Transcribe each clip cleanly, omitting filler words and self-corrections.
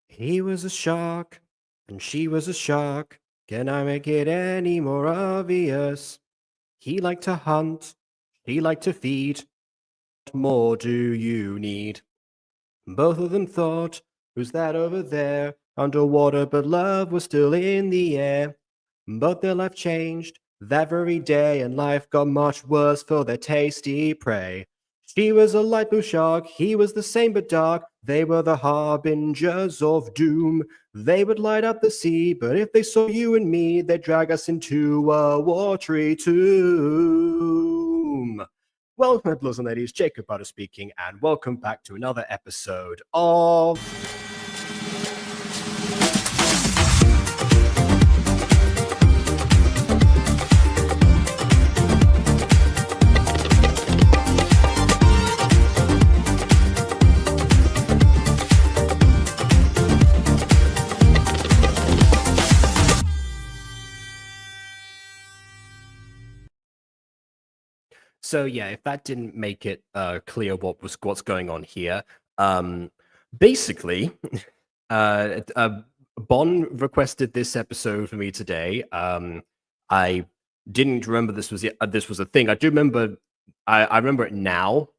He was a shark, and she was a shark. Can I make it any more obvious? He liked to hunt, she liked to feed. What more do you need? Both of them thought, who's that over there? Underwater, but love was still in the air. But their life changed that very day, and life got much worse for their tasty prey. She was a light blue shark, he was the same but dark. They were the harbingers of doom. They would light up the sea, but if they saw you and me, they'd drag us into a watery tomb. Welcome, fellows and ladies, Jacob Butter speaking, and welcome back to another episode of... So yeah, if that didn't make it clear what's going on here, basically, Bon requested this episode for me today. I didn't remember this was a thing. I do remember. I remember it now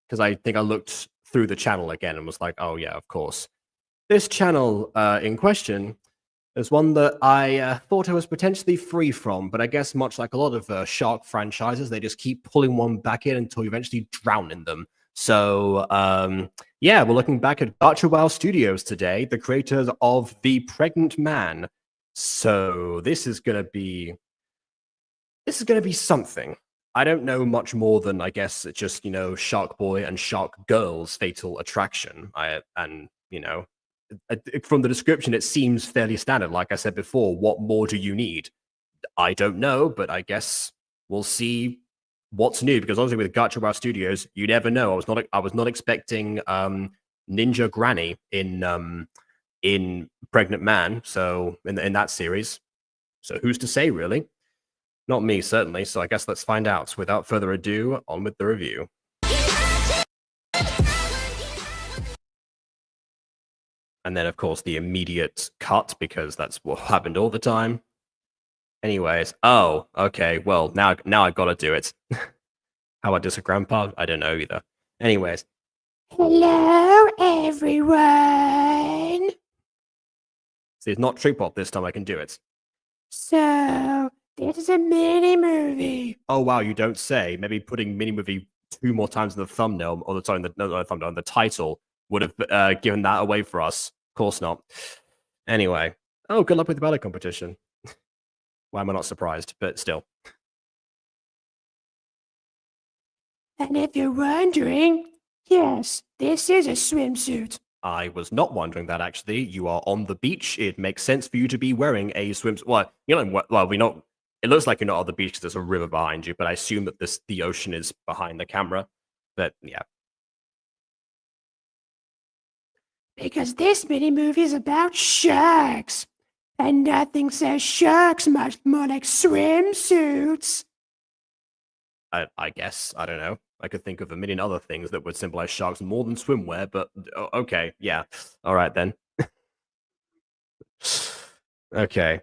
because I think I looked through the channel again and was like, oh yeah, of course. This channel in question is one that I thought I was potentially free from, but I guess much like a lot of shark franchises, they just keep pulling one back in until you eventually drown in them. So, yeah, we're looking back at GachaWowStudios today, the creators of The Pregnant Man. So this is gonna be something. I don't know much more than, I guess, just, Sharkboy and Sharkgirl's fatal attraction. From the description, it seems fairly standard. Like I said before, what more do you need? I don't know, but I guess we'll see what's new. Because obviously, with GachaWowStudios, you never know. I was not expecting Ninja Granny in Pregnant Man. So in that series, so who's to say, really? Not me, certainly. So I guess let's find out. Without further ado, on with the review. And then, of course, the immediate cut, because that's what happened all the time. Anyways, oh, okay, well, now I've got to do it. How about just a grandpa? I don't know either. Anyways. Hello, everyone! See, it's not trip hop this time, I can do it. So, this is a mini-movie. Oh, wow, you don't say. Maybe putting mini-movie 2 more times in the thumbnail, or sorry, not the thumbnail, the title, would have given that away for us. Of course not. Anyway. Oh, good luck with the ballet competition. Why am I not surprised? But still. And if you're wondering, yes, this is a swimsuit. I was not wondering that, actually. You are on the beach. It makes sense for you to be wearing a swimsuit. Well, we're not... It looks like you're not on the beach because there's a river behind you, but I assume that the ocean is behind the camera. But, yeah. Because this mini-movie is about sharks. And nothing says sharks much more like swimsuits. I guess. I don't know. I could think of a million other things that would symbolize sharks more than swimwear, but okay, yeah. All right, then. Okay.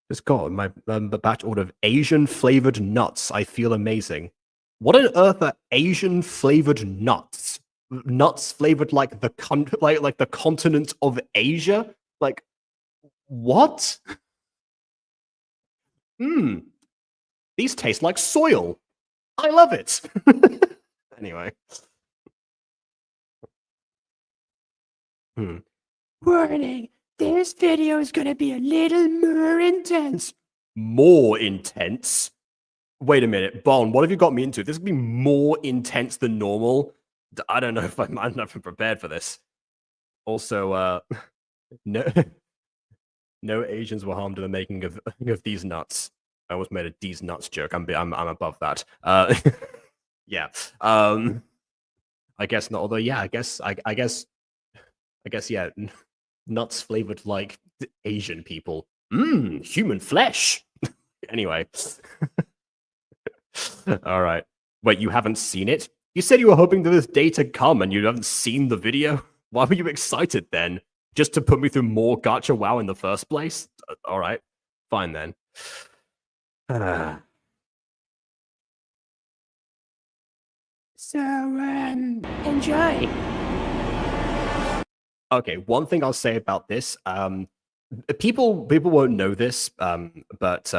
Just got my batch order of Asian-flavored nuts. I feel amazing. What on earth are Asian-flavored nuts? Nuts flavored like the the continent of Asia? Like, what? These taste like soil. I love it. Anyway. Warning. This video is gonna be a little more intense. More intense? Wait a minute, Bon, what have you got me into? This is gonna be more intense than normal. I don't know if I'm not prepared for this. Also, no Asians were harmed in the making of these nuts. I almost made a these nuts joke. I'm above that. Yeah. I guess not. Although, yeah, I guess yeah. Nuts flavored like Asian people. Human flesh. Anyway. All right. Wait, you haven't seen it? You said you were hoping for this day to come and you haven't seen the video? Why were you excited then? Just to put me through more Gacha WoW in the first place? Alright, fine then. So, enjoy. Okay, one thing I'll say about this, people won't know this, but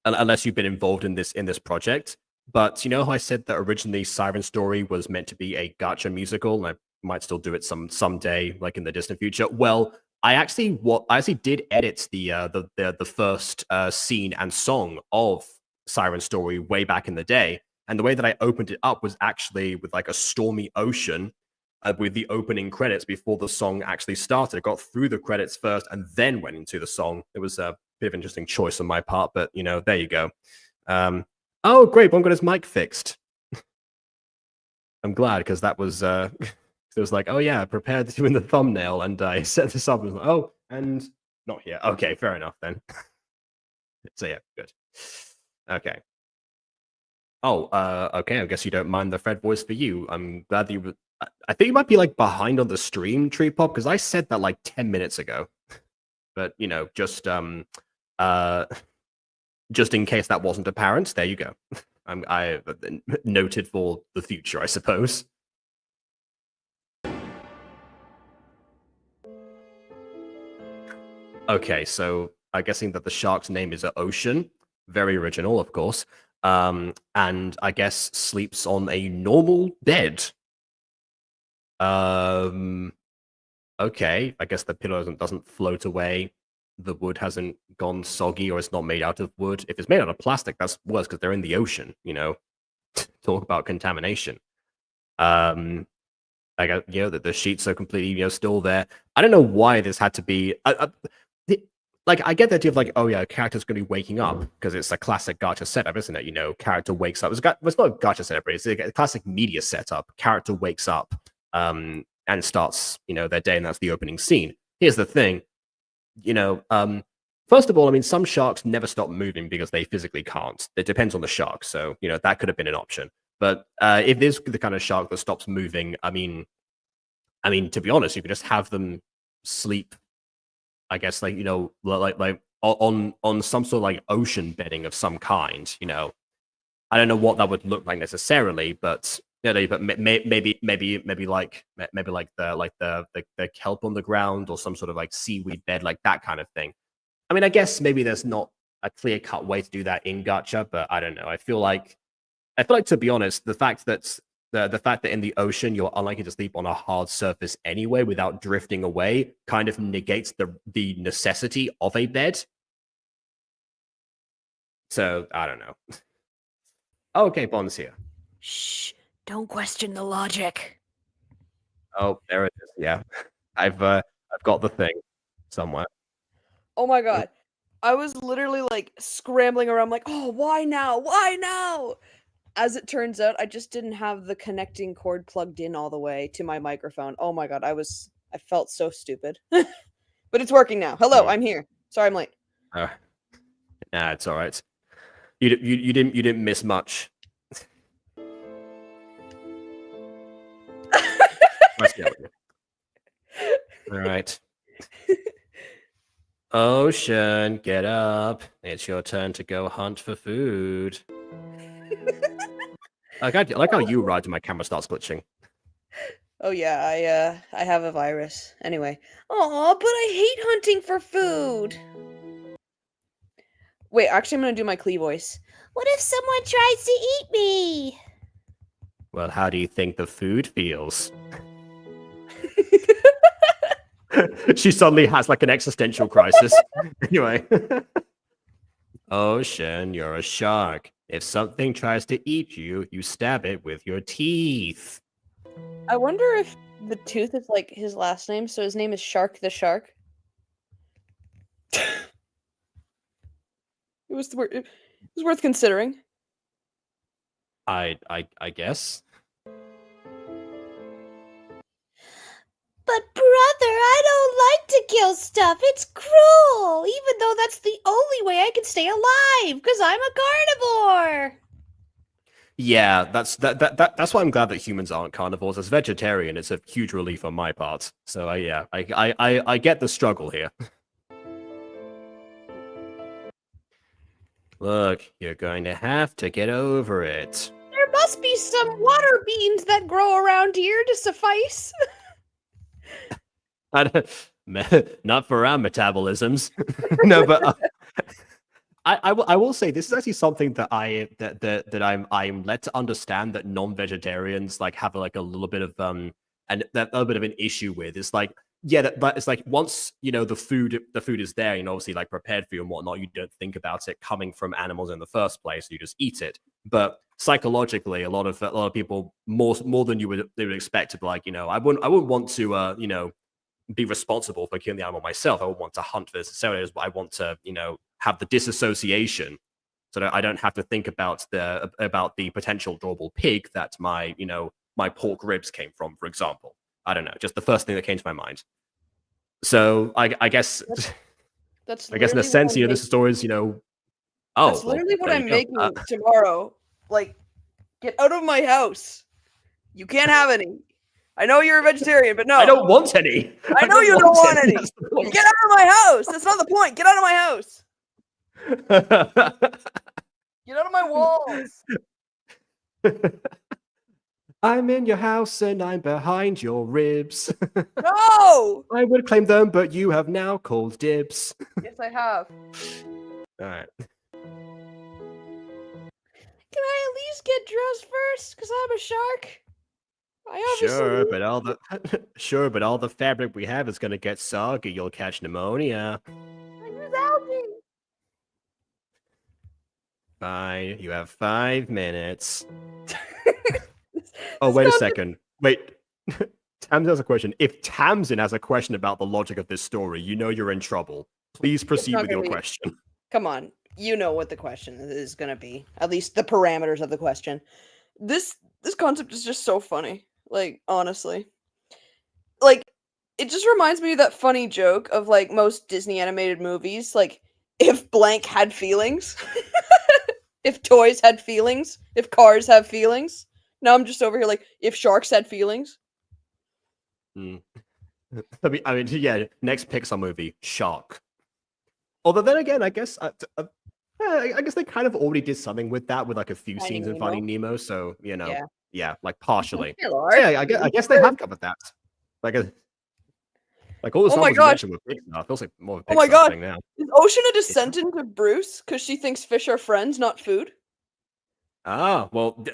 unless you've been involved in this project. But you know how I said that originally Siren Story was meant to be a Gacha musical, and I might still do it someday, like in the distant future. Well, I actually did edit the first scene and song of Siren Story way back in the day, and the way that I opened it up was actually with like a stormy ocean. With the opening credits before the song actually started. I got through the credits first and then went into the song. It was a bit of an interesting choice on my part, but you know, there you go. Oh, great, Bon got his mic fixed. I'm glad, because that was it was like, oh yeah, prepared to in the thumbnail, and I set this up and was like, oh, and not here. Okay, fair enough then. So yeah, good. Okay. Oh, okay. I guess you don't mind the Fred voice for you. I'm glad that you. I think you might be like behind on the stream, Tree Pop, because I said that like 10 minutes ago. But you know, just in case that wasn't apparent, there you go. I noted for the future, I suppose. Okay, so I'm guessing that the shark's name is Ocean. Very original, of course. And I guess sleeps on a normal bed. Okay, I guess the pillow doesn't float away. The wood hasn't gone soggy, or it's not made out of wood. If it's made out of plastic, that's worse because they're in the ocean. You know, talk about contamination. I got that the sheets are completely still there. I don't know why this had to be. Like, I get the idea of like, oh yeah, a character's going to be waking up because it's a classic Gacha setup, isn't it? You know, character wakes up. It's not a Gacha setup, but it's a classic media setup. Character wakes up, and starts, their day, and that's the opening scene. Here's the thing, first of all, I mean, some sharks never stop moving because they physically can't. It depends on the shark, so that could have been an option. But if there's the kind of shark that stops moving, I mean, to be honest, you could just have them sleep. I guess like like on some sort of like ocean bedding of some kind. I don't know what that would look like necessarily, but but maybe like the kelp on the ground, or some sort of like seaweed bed, like that kind of thing. I mean, I guess maybe there's not a clear-cut way to do that in Gacha, but I don't know. I feel like, to be honest, the fact that in the ocean you're unlikely to sleep on a hard surface anyway without drifting away kind of negates the necessity of a bed. So I don't know. Okay, Bond's here. Shh! Don't question the logic. Oh, there it is. Yeah, I've got the thing somewhere. Oh my god. I was literally like scrambling around like, "Oh, why now? Why now?" As it turns out, I just didn't have the connecting cord plugged in all the way to my microphone. Oh my god, I felt so stupid. But it's working now. Hello, I'm here. Sorry I'm late. Nah, it's all right. You didn't miss much. All right. Ocean, get up. It's your turn to go hunt for food. I like how you ride and my camera starts glitching. Oh yeah, I have a virus. Anyway. Aw, but I hate hunting for food. Wait, actually I'm gonna do my Klee voice. What if someone tries to eat me? Well, how do you think the food feels? She suddenly has like an existential crisis. Anyway. Ocean, you're a shark. If something tries to eat you, you stab it with your teeth. I wonder if the tooth is like his last name, so his name is Shark the Shark. It was worth considering. I guess. But brother, I don't like to kill stuff. It's cruel, even though that's the only way I can stay alive, because I'm a carnivore. Yeah, that's why I'm glad that humans aren't carnivores. As vegetarian, it's a huge relief on my part. So yeah, I get the struggle here. Look, you're going to have to get over it. There must be some water beans that grow around here to suffice. Not for our metabolisms. No, but I will say this is actually something that I'm led to understand that non-vegetarians like have like a little bit of and that a little bit of an issue with. It's like but it's like once the food is there, obviously like prepared for you and whatnot, you don't think about it coming from animals in the first place. You just eat it. But psychologically, a lot of people more than they would expect to be like, I wouldn't want to be responsible for killing the animal myself. I would want to hunt necessarily. I want to, have the disassociation so that I don't have to think about the potential adorable pig that my pork ribs came from, for example. I don't know, just the first thing that came to my mind. So I guess That's I guess in a sense, this story is, that's literally what I'm making tomorrow. Like, get out of my house. You can't have any. I know you're a vegetarian, but no. I don't want any. I know you don't want any. Get out of my house. That's not the point. Get out of my house. Get out of my walls. I'm in your house and I'm behind your ribs. No! I would claim them, but you have now called dibs. Yes, I have. All right. Can I at least get dressed first? Because I'm a shark. Sure, but all the fabric we have is gonna get soggy. You'll catch pneumonia. I use algae. Fine, you have 5 minutes. Oh, wait a second. Wait. Tamsin has a question. If Tamsin has a question about the logic of this story, you're in trouble. Please proceed with your question. Come on. You know what the question is going to be. At least the parameters of the question. This concept is just so funny. Like, honestly. Like, it just reminds me of that funny joke of, like, most Disney animated movies. Like, if blank had feelings. If toys had feelings. If cars have feelings. Now I'm just over here like, if sharks had feelings. I mean, yeah, next Pixar movie, Shark. Although then again, I guess they kind of already did something with that, with like a few scenes in Finding Nemo. So yeah, like partially. So, yeah, I guess they have covered that. Like all the stuff was mentioned with Pixar. Feels like more of a Pixar thing now. Is Ocean a descendant of Bruce because she thinks fish are friends, not food? Ah, well.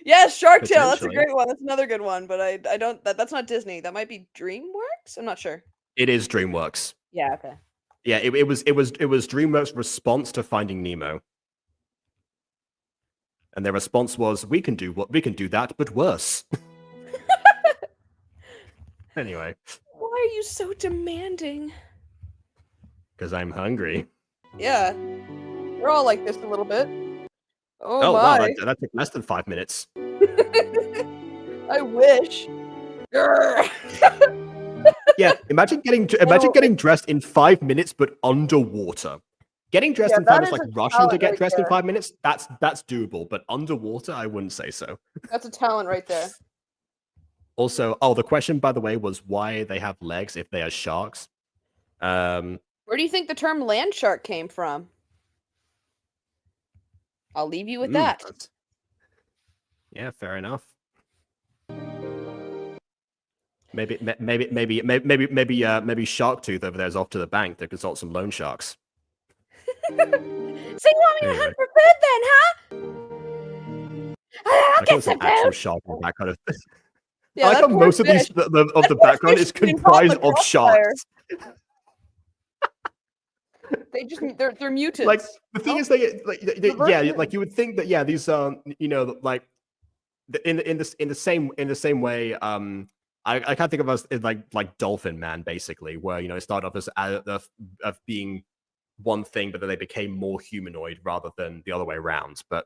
Yes, Shark Tale. That's a great one. That's another good one. But I don't. That's not Disney. That might be DreamWorks. I'm not sure. It is DreamWorks. Yeah. Okay. Yeah. It was DreamWorks' response to Finding Nemo, and their response was, "We can do that, but worse." Anyway. Why are you so demanding? Because I'm hungry. Yeah. We're all like this a little bit. Oh wow, that took less than 5 minutes. I wish. Yeah, imagine getting dressed in 5 minutes, but underwater. Getting dressed in 5 minutes, like rushing to get dressed in 5 minutes, that's doable. But underwater, I wouldn't say so. That's a talent right there. Also, the question, by the way, was why they have legs if they are sharks. Where do you think the term land shark came from? I'll leave you with that. Yeah, fair enough. Maybe Shark Tooth over there is off to the bank to consult some loan sharks. So you want me to hunt for food then, huh? I'll get some actual shark in that kind of. Yeah, I like how most of these of the background is comprised of sharks. They're mutants. Like the thing is, like you would think that these like in the same way I can't think of us like Dolphin Man basically, where it started off as of being one thing, but then they became more humanoid rather than the other way around. But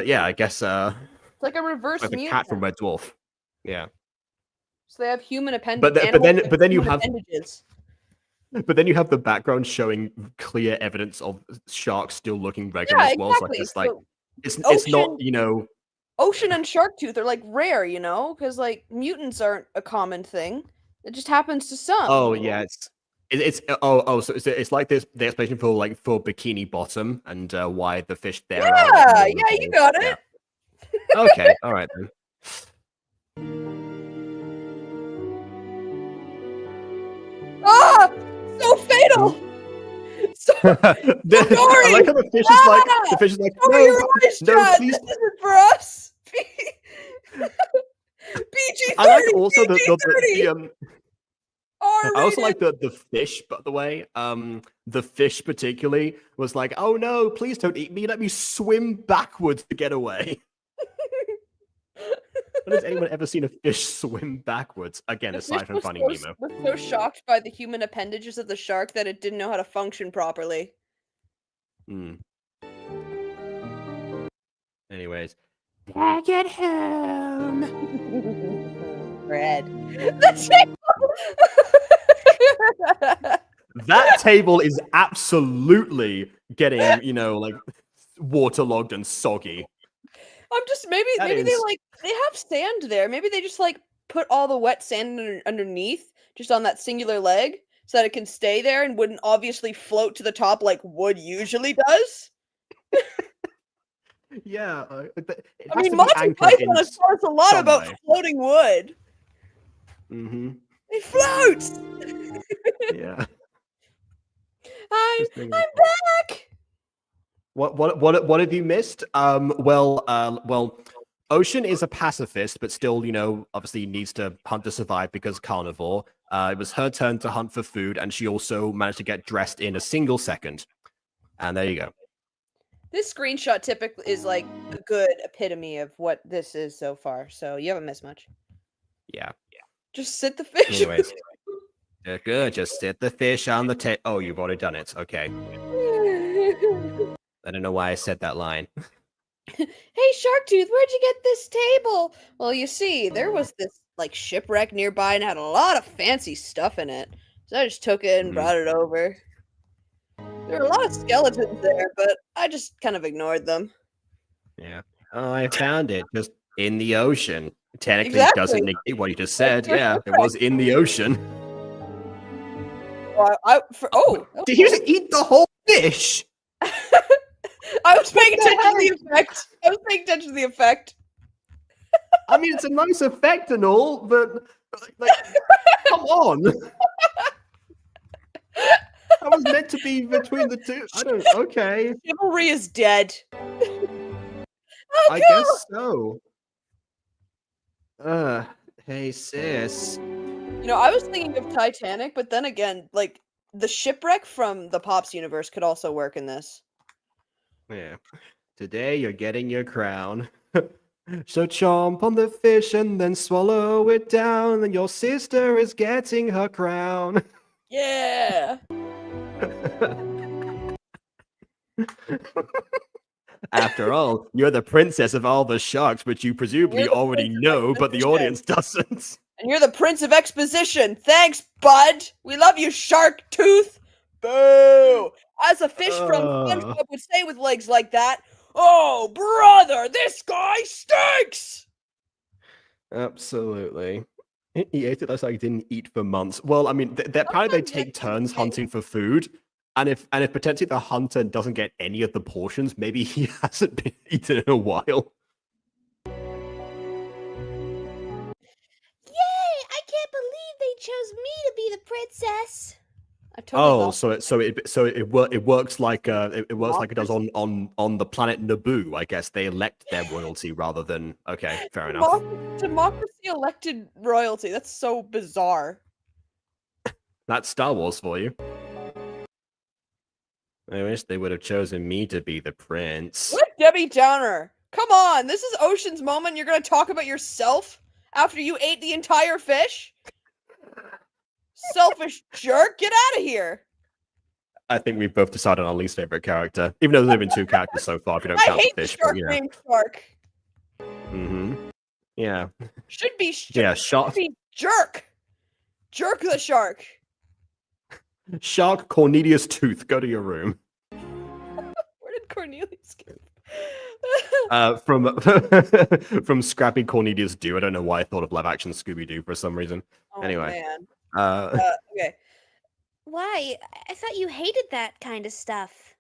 yeah, I guess it's like a reverse like the cat from Red Dwarf. Yeah. So they have human appendages. But then you have appendages. But then you have the background showing clear evidence of sharks still looking regular Yeah, as well. So like exactly. it's like So it's not, ocean you know. ocean and shark tooth are like rare, because like mutants aren't a common thing. It just happens to some. Oh yeah, it's so it's like this the explanation for Bikini Bottom and why the fish there are like Yeah, more yeah, you evolved. got Yeah. it. Okay. All right then. Ah, so fatal. So I gory. like how Ah, the fish is like, cover no, your eyes, no, Chad. please. This isn't for us. PG I like 30, also PG 30, R I also like rated. the fish, by the way. The fish particularly was like, "Oh no, please don't eat me. Let me swim backwards to get away." When has anyone ever seen a fish swim backwards? Again, The fish aside from Finding Nemo. was so shocked by the human appendages of the shark that it didn't know how to function properly. Hmm. Anyways, back at home. Bread. That's it. That table is absolutely getting, like waterlogged and soggy. I'm just maybe That maybe is. they have sand there. Maybe they just like put all the wet sand underneath, just on that singular leg, so that it can stay there and wouldn't obviously float to the top like wood usually does. Yeah, it I has mean, to be Monty anchored Python in has taught us a lot some about way. floating wood. Mm-hmm. It floats. Yeah. I'm Just thinking. I'm back. What have you missed? Well, Ocean is a pacifist, but still, obviously needs to hunt to survive because carnivore. It was her turn to hunt for food, and she also managed to get dressed in a single second. And there you go. This screenshot typically is like a good epitome of what this is so far. So you haven't missed much. Yeah. Just sit the fish. Anyways, good. Just sit the fish on the table. Oh, you've already done it. Okay. I don't know why I said that line. Hey, Sharktooth, where'd you get this table? Well, you see, there was this like shipwreck nearby and had a lot of fancy stuff in it. So I just took it and brought it over. There were a lot of skeletons there, but I just kind of ignored them. Yeah. Oh, I found it just in the ocean. Technically doesn't Exactly. negate what you just Like said. your Yeah, it shipwreck. was in the ocean. Well, Did you just eat the whole fish? I was paying What the attention to the heck? effect. I was paying attention to the effect. I mean, it's a nice effect and all, but like, come on. That was meant to be between the two. I don't. Okay, Chivalry is dead. I guess so. Hey sis. I was thinking of Titanic, but then again, like the shipwreck from the Pops universe could also work in this. Yeah. Today you're getting your crown. So chomp on the fish and then swallow it down, and your sister is getting her crown. Yeah. After all, you're the princess of all the sharks, which you presumably You're the already prince of know, but the exposition. audience doesn't. And you're the Prince of Exposition. Thanks, bud. We love you, Shark Tooth. Boo. As a fish from SpongeBob would say with legs like that, oh, brother, this guy stinks. Absolutely. He ate it like he didn't eat for months. Well, I mean, apparently they take turns hunting for food, and if potentially the hunter doesn't get any of the portions, maybe he hasn't been eaten in a while. Yay! I can't believe they chose me to be the princess. I totally Oh, lost. it works like it works like it does on the planet Naboo. I guess they elect their royalty rather than okay, fair enough. Democracy elected royalty. That's so bizarre. That's Star Wars for you. I wish they would have chosen me to be the prince. What Debbie Downer? Come on, this is Ocean's moment. You're gonna talk about yourself after you ate the entire fish? Selfish jerk! Get out of here! I think we've both decided on our least favorite character, even though there's been two characters so far. If you don't I count hate the fish, the shark but, named Shark. Mm-hmm. Yeah. Should be Yeah. Shark. Should be jerk. Jerk the shark. Shark Cornelius Tooth, go to your room. Where did Cornelius go? From Scrappy Cornelius Doo. I don't know why I thought of live action Scooby Doo for some reason. Oh Anyway, man. uh, Okay. Why? I thought you hated that kind of stuff.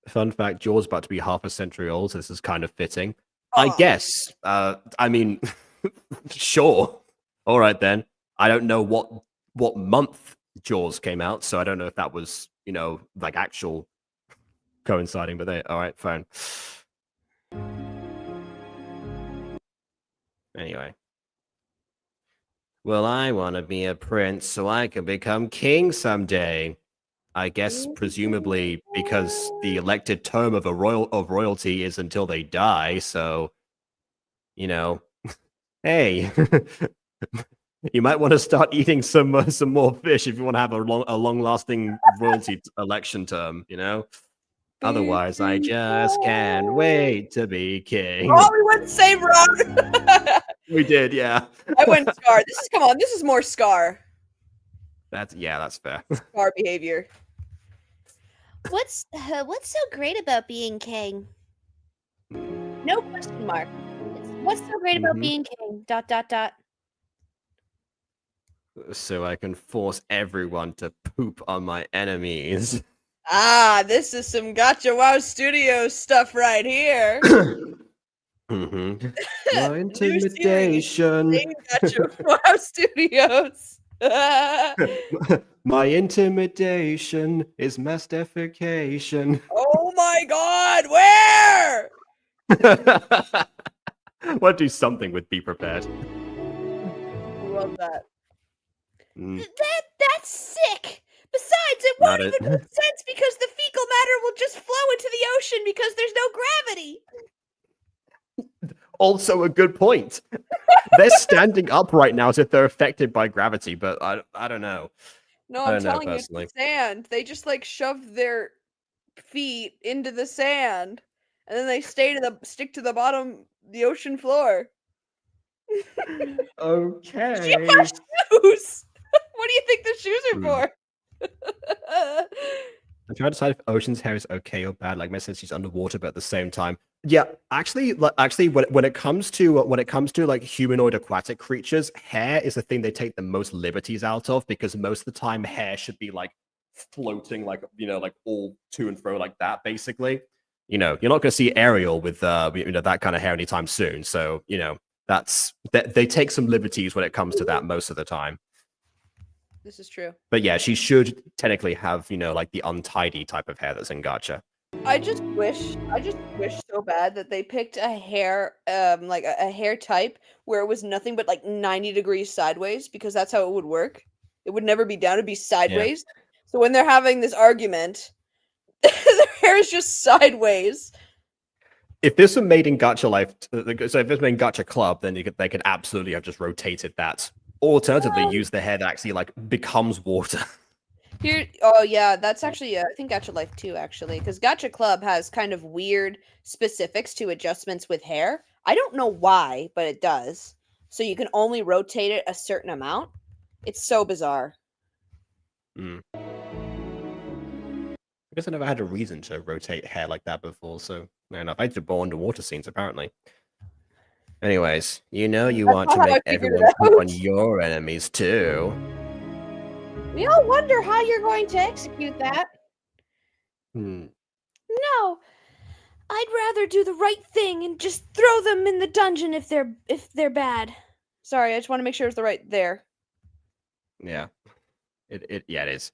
fun fact: Jaws about to be half a century old, so this is kind of fitting. I Aw. guess. I mean, sure. All right then. I don't know what month Jaws came out, so I don't know if that was like actual coinciding. But all right, fine. Anyway. Well, I want to be a prince so I can become king someday. I guess presumably because the elected term of royalty is until they die, so hey, you might want to start eating some more fish if you want to have a long-lasting royalty election term, Otherwise, I just can't wait to be king. Oh, we went the same route. We did, yeah. I went Scar. Come on, this is more Scar. That's fair. Scar behavior. What's so great about being king? No question mark. What's so great about Mhm. being king? ... So I can force everyone to poop on my enemies. Ah, this is some GachaWowStudios stuff right here. Mm-hmm. New My series intimidation. named GachaWowStudios. My intimidation is mastification. Oh my god, where? We'll do something with be prepared. Love that. That's sick. Besides, it Not won't it. even make sense because the fecal matter will just flow into the ocean because there's no gravity. Also a good point. They're standing up right now as if they're affected by gravity, but I don't know. No, I I'm don't know telling you, it's personally. the sand. They just like shove their feet into the sand, and then they stick to the bottom, the ocean floor. Okay. She wears shoes. What do you think the shoes are for? I'm trying to decide if Ocean's hair is okay or bad. Like, my sense she's underwater, but at the same time, yeah. Actually, when it comes to like humanoid aquatic creatures, hair is the thing they take the most liberties out of because most of the time hair should be like floating, like like all to and fro like that. Basically, you're not going to see Ariel with that kind of hair anytime soon. So they take some liberties when it comes to that most of the time. This is true. But yeah, she should technically have, like the untidy type of hair that's in Gacha. I just wish so bad that they picked a hair, like a hair type where it was nothing but like 90 degrees sideways because that's how it would work. It would never be down; it'd be sideways. So when they're having this argument, their hair is just sideways. If this were made in Gacha Life, so if this was made in Gacha Club, then they could absolutely have just rotated that. Or alternatively, use the hair that actually like becomes water. Here, oh yeah, that's actually I think Gacha Life 2 actually, because Gacha Club has kind of weird specifics to adjustments with hair. I don't know why, but it does. So you can only rotate it a certain amount. It's so bizarre. I guess I never had a reason to rotate hair like that before, so fair enough. I had to go underwater scenes apparently. Anyways, you want not to how I make figured everyone it poop on out. your enemies too. We all wonder how you're going to execute that. Hmm. No, I'd rather do the right thing and just throw them in the dungeon if they're bad. Sorry, I just want to make sure it's the right there. Yeah. It is.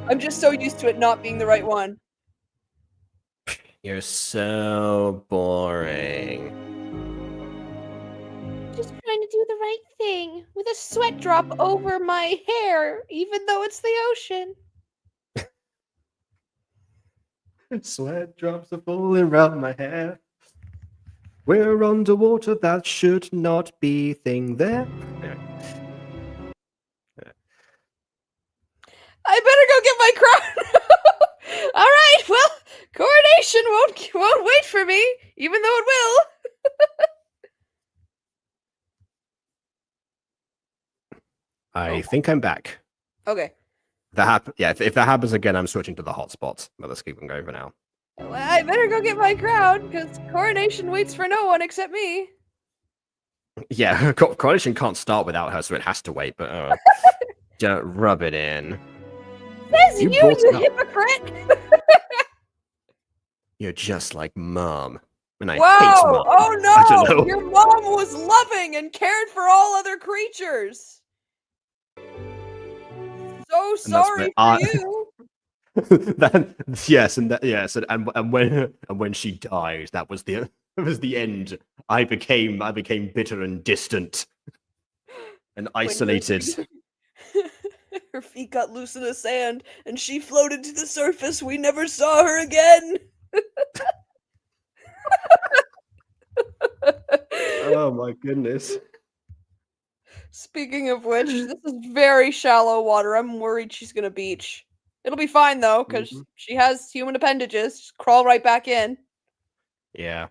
I'm just so used to it not being the right one. You're so boring. Just trying to do the right thing with a sweat drop over my hair, even though it's the ocean. Sweat drops are falling around my hair. We're underwater, that should not be thing there. I better go get my crown. All right, well, coronation won't wait for me, even though it will. I think I'm back. Okay. If that happens again, I'm switching to the hotspot. But let's keep them going for now. Well, I better go get my crown, because coronation waits for no one except me. Yeah, coronation can't start without her, so it has to wait. But just rub it in. Says You you brought it up. hypocrite! You're just like Mom. And I hate Wow! Mom. Oh I don't no! know. Your mom was loving and cared for all other creatures. So And that's sorry why for you. and when she died, that was the end. I became bitter and distant and isolated. Her feet got loose in the sand, and she floated to the surface. We never saw her again. Oh my goodness. Speaking of which, this is very shallow water. I'm worried she's gonna beach. It'll be fine though, because she has human appendages. Just crawl right back in. Yeah.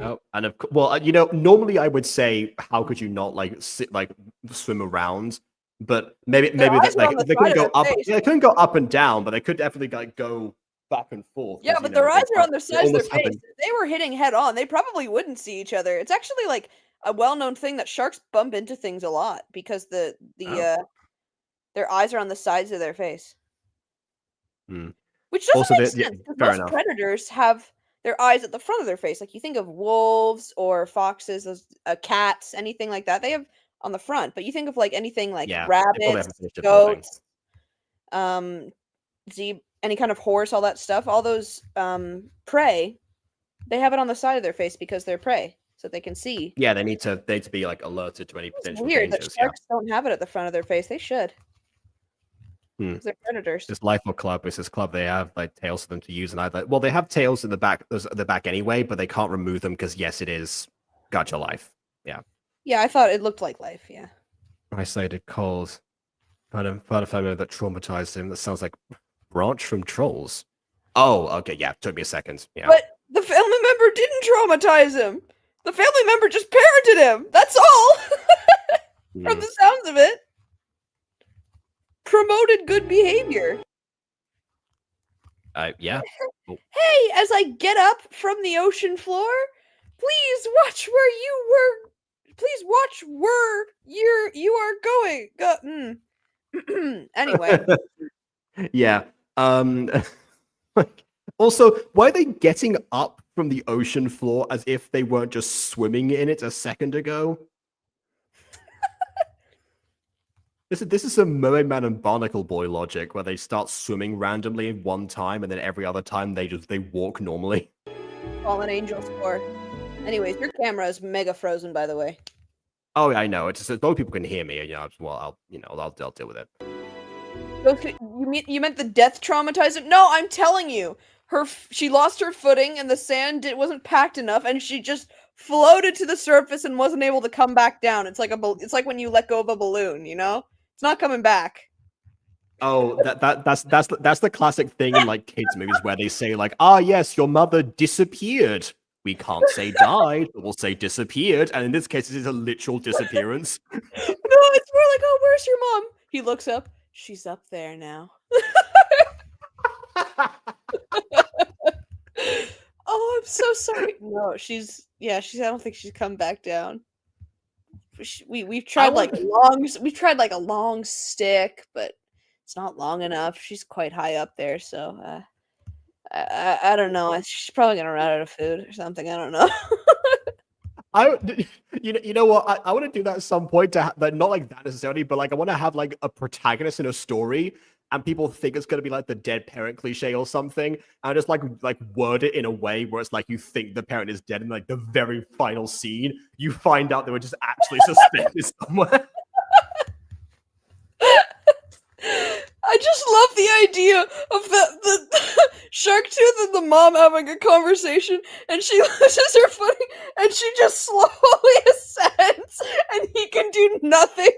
Oh, and normally I would say, how could you not swim around? But maybe eyes that are on the they side couldn't of go their up. face. Yeah, they couldn't go up and down, but they could definitely go back and forth. Yeah, 'cause, but their eyes are on the they sides of their almost have face. If they were hitting head on, they probably wouldn't see each other. It's actually like a well-known thing that sharks bump into things a lot because their eyes are on the sides of their face. Hmm. Which doesn't Also, make yeah, sense because fair most enough. predators have their eyes at the front of their face. Like you think of wolves or foxes, cats, anything like that. They have on the front. But you think of like anything like Yeah, they probably rabbits, haven't finished developing. goats, any kind of horse, all that stuff. All those prey, they have it on the side of their face because they're prey, so they can see. Yeah, they need to be like alerted to any It's potential weird dangers. that sharks don't have it at the front of their face. They should. They're predators. This Life or Club is this club. They have like tails for them to use, and they have tails in the back, anyway, but they can't remove them because yes, it is Gacha Life. Yeah. Yeah, I thought it looked like life. Yeah. Isolated cold. Part of family that traumatized him. That sounds like Branch from Trolls. Oh, okay, yeah. Took me a second. Yeah. But the family member didn't traumatize him. The family member just parented him. That's all. From the sounds of it. Promoted good behavior. Yeah. Oh. Hey, as I get up from the ocean floor, please watch where you were. Please watch where you are going. Anyway. Yeah. Also, why are they getting up from the ocean floor as if they weren't just swimming in it a second ago? This is some Mermaid Man and Barnacle Boy logic where they start swimming randomly one time and then every other time they walk normally. Fallen Angel score. Anyways, your camera is mega frozen, by the way. Oh, yeah, I know. It's just those people can hear me. I'll deal with it. You meant the death traumatized him? No, I'm telling you, she lost her footing and the sand wasn't packed enough, and she just floated to the surface and wasn't able to come back down. It's like when you let go of a balloon, it's not coming back. Oh, that's the classic thing in like kids movies where they say like, ah, yes, your mother disappeared. We can't say died, but we'll say disappeared. And in this case, it is a literal disappearance. No, it's more like, oh, where's your mom? He looks up. She's up there now. Oh, I'm so sorry. No, I don't think she's come back down. We've tried we've tried like a long stick, but it's not long enough. She's quite high up there, so I don't know. She's probably gonna run out of food or something. I don't know. You know what? I want to do that at some point but not like that necessarily, but like I want to have like a protagonist in a story and people think it's going to be like the dead parent cliche or something. And just like word it in a way where it's like you think the parent is dead and like the very final scene, you find out they were just actually suspended somewhere. I just love the idea of the Sharktooth and the mom having a conversation, and she loses her footing, and she just slowly ascends, and he can do nothing.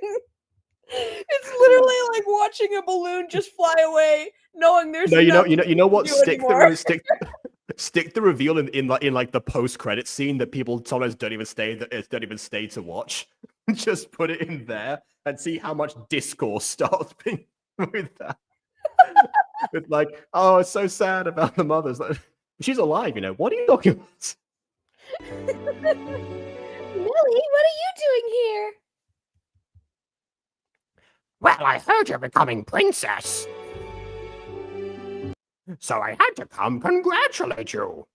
It's literally like watching a balloon just fly away, knowing there's no. You know what? Stick the reveal in like the post credit scene that people sometimes don't even stay to watch. just put it in there and see how much discourse starts being with that. With like, oh, it's so sad about the mothers. Like, she's alive, you know. What are you talking about? Millie, what are you doing here? Well, I heard you're becoming princess. So I had to come congratulate you.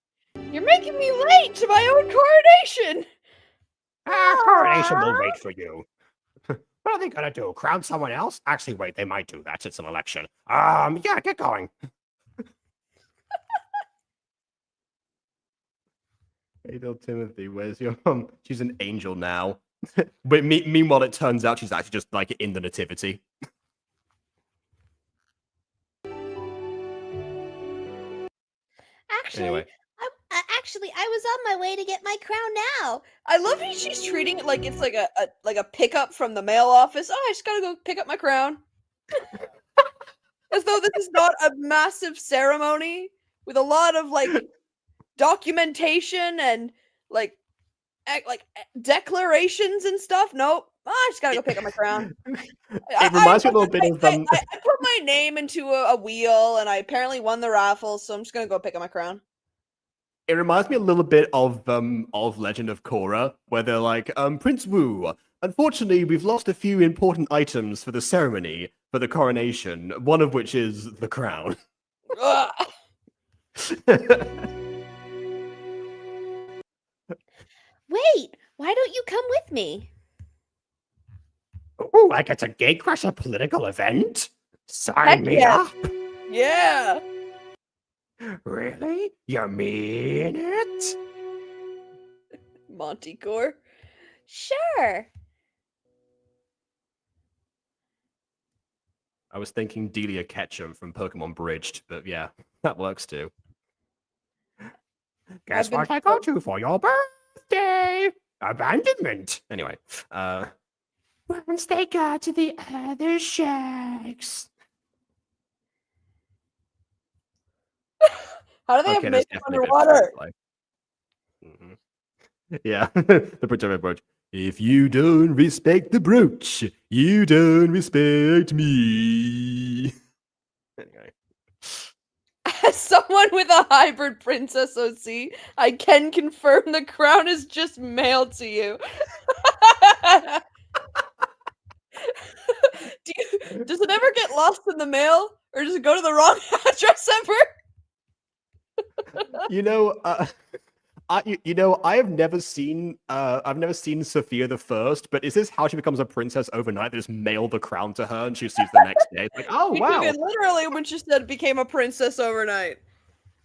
You're making me late to my own coronation. Coronation will wait for you. What are they gonna do? Crown someone else? Actually, wait, they might do that. It's an election. Yeah, get going. Hey, little Timothy, where's your mom? She's an angel now. But meanwhile, it turns out she's actually just like in the nativity. Actually, Anyway. I was on my way to get my crown now. I love how she's treating it like it's like a pickup from the mail office. Oh, I just gotta go pick up my crown. As though this is not a massive ceremony with a lot of like documentation and like declarations and stuff. Nope. Oh, I just gotta go pick up my crown. It reminds me a little bit of I put my name into a wheel and I apparently won the raffle, so I'm just gonna go pick up my crown. It reminds me a little bit of Legend of Korra, where they're like, Prince Wu, unfortunately, we've lost a few important items for the ceremony, for the coronation, one of which is the crown. Ugh. Wait, why don't you come with me? Ooh, like it's a gatecrusher political event? Sign Heck me yeah. up. Yeah. Really? You mean it? Monty Core. Sure. I was thinking Delia Ketchum from Pokemon Bridged, but yeah, that works too. Guess been what I go to for your birthday? Abandonment. Anyway, Once they got to the other sharks. How do they okay, have that's makeup definitely a bit underwater? like, yeah, the Prince of Brooch. If you don't respect the brooch, you don't respect me. Anyway. As someone with a hybrid princess OC, I can confirm the crown is just mailed to you. Does it ever get lost in the mail, or does it go to the wrong address ever? I have never seen Sophia the First, but is this how she becomes a princess overnight? They just mail the crown to her and she sees the next day. It's like, oh We wow. took it literally when she said became a princess overnight.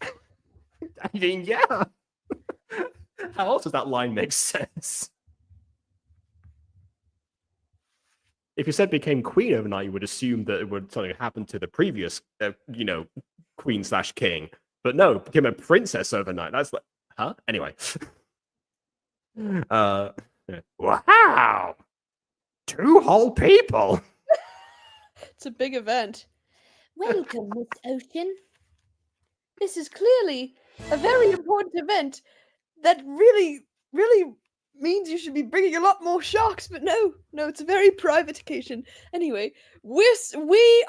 I mean, yeah. How else does that line make sense? If you said became queen overnight, you would assume that it would something happen to the previous, queen/king. But no, became a princess overnight. That's like, huh? Anyway. Wow! 2 whole people! It's a big event. Welcome, Miss Ocean. This is clearly a very important event that really, really means you should be bringing a lot more sharks, but no, it's a very private occasion. Anyway, we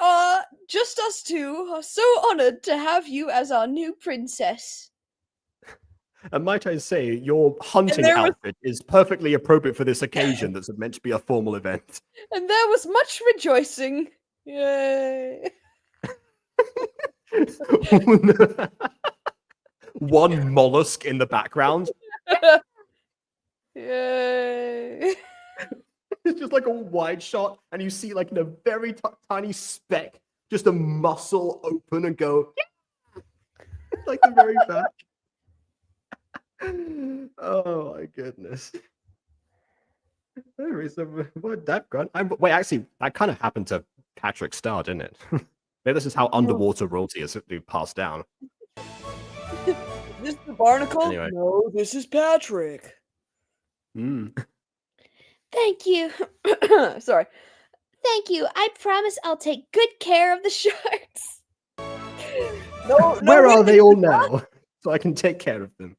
are just us two are so honored to have you as our new princess. And might I say, your hunting there was- outfit is perfectly appropriate for this occasion that's meant to be a formal event. And there was much rejoicing. Yay. One mollusk in the background. Yay. It's just like a wide shot, and you see, like, in a very tiny speck, just a muscle open and go, yeah! Like the very back. Oh my goodness. There is what that gun. Wait, actually, that kind of happened to Patrick Star, didn't it? Maybe this is how underwater royalty is passed down. This is the barnacle? Anyway. No, this is Patrick. Thank you. Sorry. Thank you. I promise I'll take good care of the sharks. No, Where are they all witnesses, now? So I can take care of them.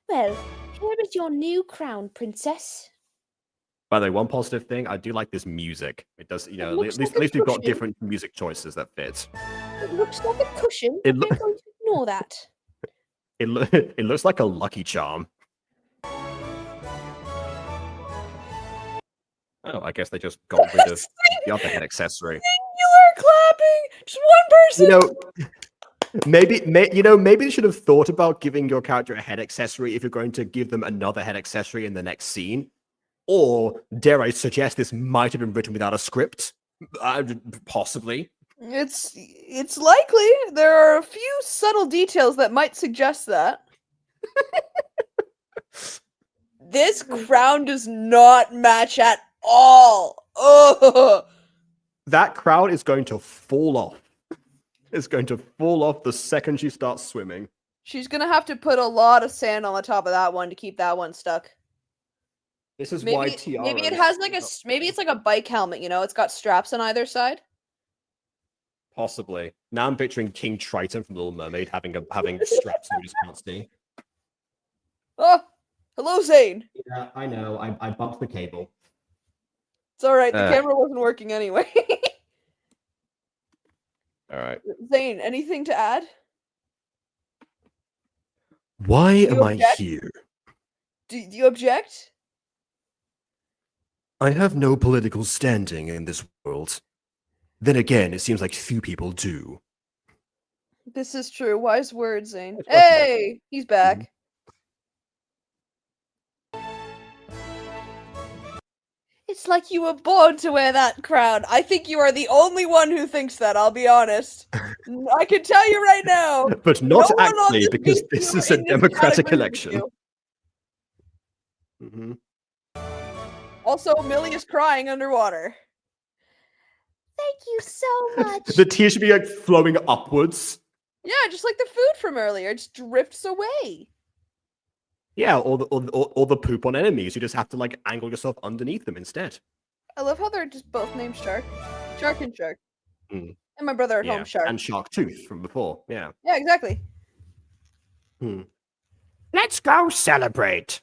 Well, here is your new crown, princess. By the way, one positive thing, I do like this music. It does, It at looks least, like a we've got cushion. different music choices that fit. It looks like a cushion. It We're loo- going to ignore that. It looks like a Lucky Charm. Oh, I guess they just got rid of the other head accessory. Singular clapping! Just one person! Maybe they should have thought about giving your character a head accessory if you're going to give them another head accessory in the next scene. Or, dare I suggest, this might have been written without a script? Possibly. It's likely. There are a few subtle details that might suggest that. This crown does not match at all. Oh, That crown is going to fall off. It's going to fall off the second she starts swimming. she's gonna have to put a lot of sand on the top of that one to keep that one stuck. This is why Maybe tiaras... maybe it has like maybe it's like a bike helmet. It's got straps on either side. Possibly. Now I'm picturing King Triton from Little Mermaid having straps that we just can't see. Oh, hello, Zane. Yeah, I know. I bumped the cable. It's all right. The camera wasn't working anyway. All right. Zane, anything to add? Why am I here? Do you object? I have no political standing in this world. Then again, it seems like few people do. This is true. Wise words, Zane. It's worth Hey, he's back. It's like you were born to wear that crown. I think you are the only one who thinks that, I'll be honest. I can tell you right now. But not no one on actually, because video this is in a this democratic category election. with you. Hmm. Also, Millie is crying underwater. Thank you so much. The tears should be like flowing upwards. Yeah, just like the food from earlier. It just drifts away. Yeah, or the poop on enemies. You just have to like angle yourself underneath them instead. I love how they're just both named Shark. Shark and Shark. Mm. And my brother at Yeah, home, Shark. and Shark Tooth from before. Yeah. Yeah, exactly. Let's go celebrate.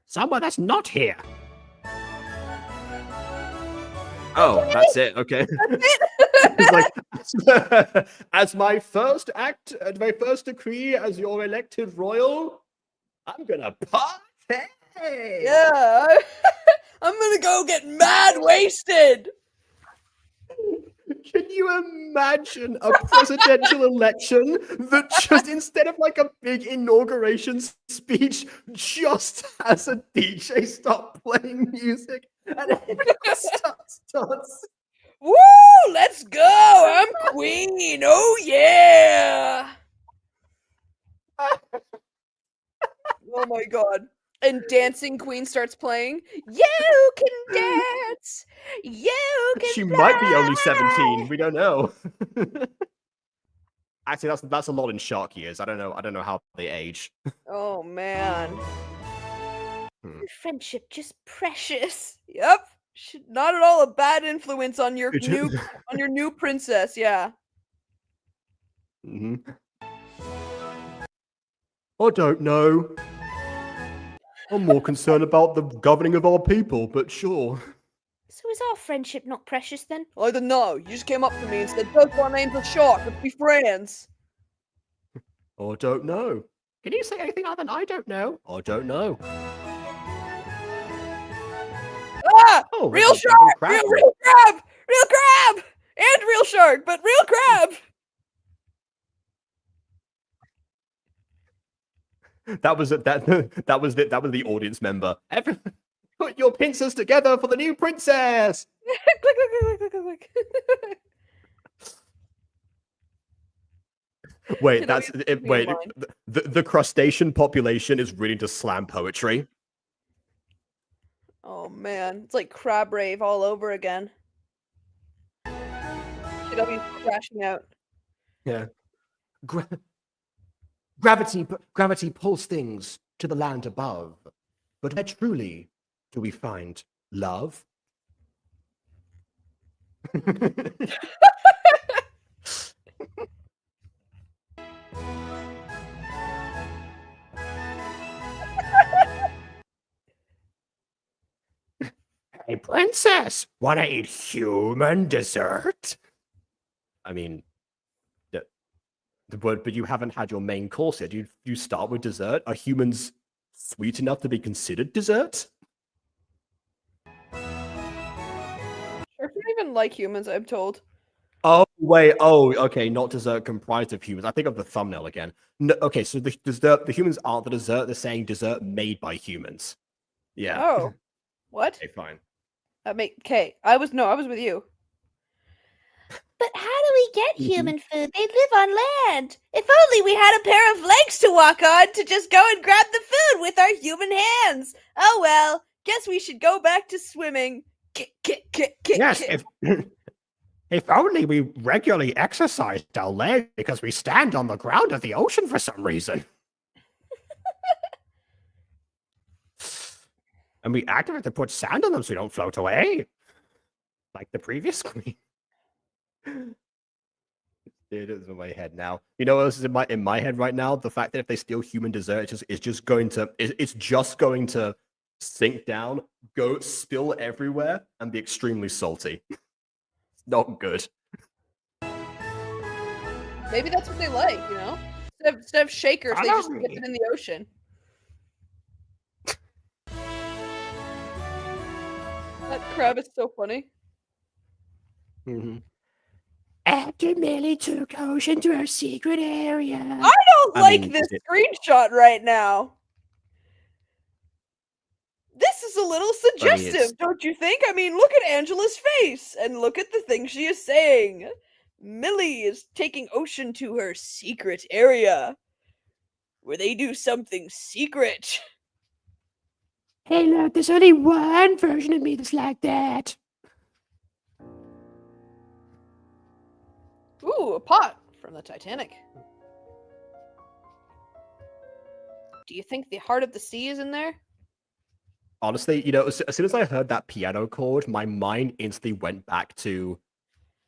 Someone that's not here. Oh, that's it. Okay. It's like, as my first act, my first decree as your elected royal, I'm gonna party. Yeah. I'm gonna go get mad wasted. Can you imagine a presidential election that just instead of like a big inauguration speech, just has a DJ start playing music and everyone starts. Woo! Let's go! I'm queen! Oh yeah! Oh my god. And Dancing Queen starts playing. You can dance! You can She might be only 17. We don't know. Actually, that's a lot in Shark years. I don't know how they age. Oh man. Friendship just precious. Yep. Not at all a bad influence on your new princess, yeah. Mm-hmm. I don't know. I'm more concerned about the governing of our people, but sure. So is our friendship not precious then? I don't know. You just came up to me and said, both our names are Shark, let's be friends. I don't know. Can you say anything other than I don't know? I don't know. Ah! Oh, Real that's a shark! crab. Real crab! Real crab! And real shark, but real crab! That was the audience member. Everyone, put your pincers together for the new princess. Click, click, click, click, click, click. Wait, Can I that's use it, the wait. line? The crustacean population is reading to slam poetry. Oh man, it's like crab rave all over again. Shit, I'll be crashing out. Yeah. Gravity pulls things to the land above. But where truly do we find love? Hey, princess, wanna eat human dessert? I mean, but you haven't had your main course yet. You start with dessert. Are humans sweet enough to be considered dessert? Sharks don't even like humans, I'm told. Oh wait. Oh, okay. Not dessert comprised of humans. I think of the thumbnail again. No, okay, so the humans aren't the dessert. They're saying dessert made by humans. Yeah. Oh, what? Okay, fine. Okay. I was with you. But how do we get human food? They live on land. If only we had a pair of legs to walk on to just go and grab the food with our human hands. Oh well, guess we should go back to swimming. Yes, if only we regularly exercised our legs because we stand on the ground of the ocean for some reason. And we activate to put sand on them so we don't float away. Like the previous queen. It is in my head now. You know what else is in my head right now? The fact that if they steal human dessert, it's just going to sink down, go spill everywhere, and be extremely salty. Not good. Maybe that's what they like, you know? Instead of shakers, they just dip it in the ocean. That crab is so funny. Mm-hmm. After Millie took Ocean to her secret area. I don't like this screenshot right now. This is a little suggestive, don't you think? I mean, look at Angela's face and look at the things she is saying. Millie is taking Ocean to her secret area where they do something secret. Hey, look, there's only one version of me that's like that. Ooh, a pot from the Titanic. Do you think the heart of the sea is in there? Honestly, you know, as soon as I heard that piano chord, my mind instantly went back to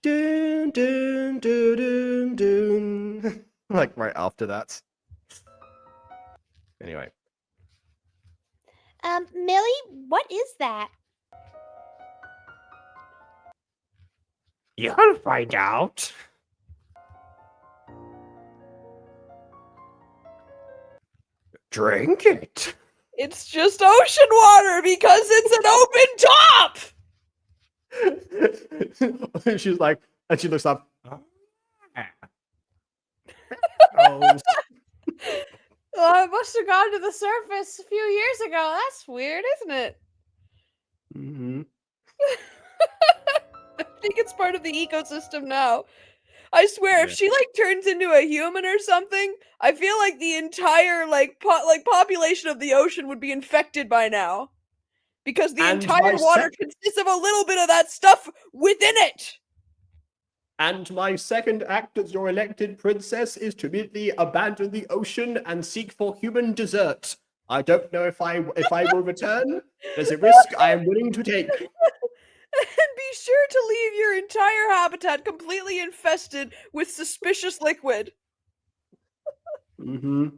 dun dun dun dun dun. Like right after that. Anyway. Millie, what is that? You'll find out. Drink it. It's just ocean water because it's an open top! She's like, and she looks up. Oh, it must have gone to the surface a few years ago. That's weird, isn't it? Mm-hmm. I think it's part of the ecosystem now. I swear, if she like turns into a human or something, I feel like the entire population of the ocean would be infected by now, because the entire water consists of a little bit of that stuff within it. And my second act as your elected princess is to immediately abandon the ocean and seek for human dessert. I don't know if I will return. There's a risk I am willing to take. And be sure to leave your entire habitat completely infested with suspicious liquid. Mm-hmm.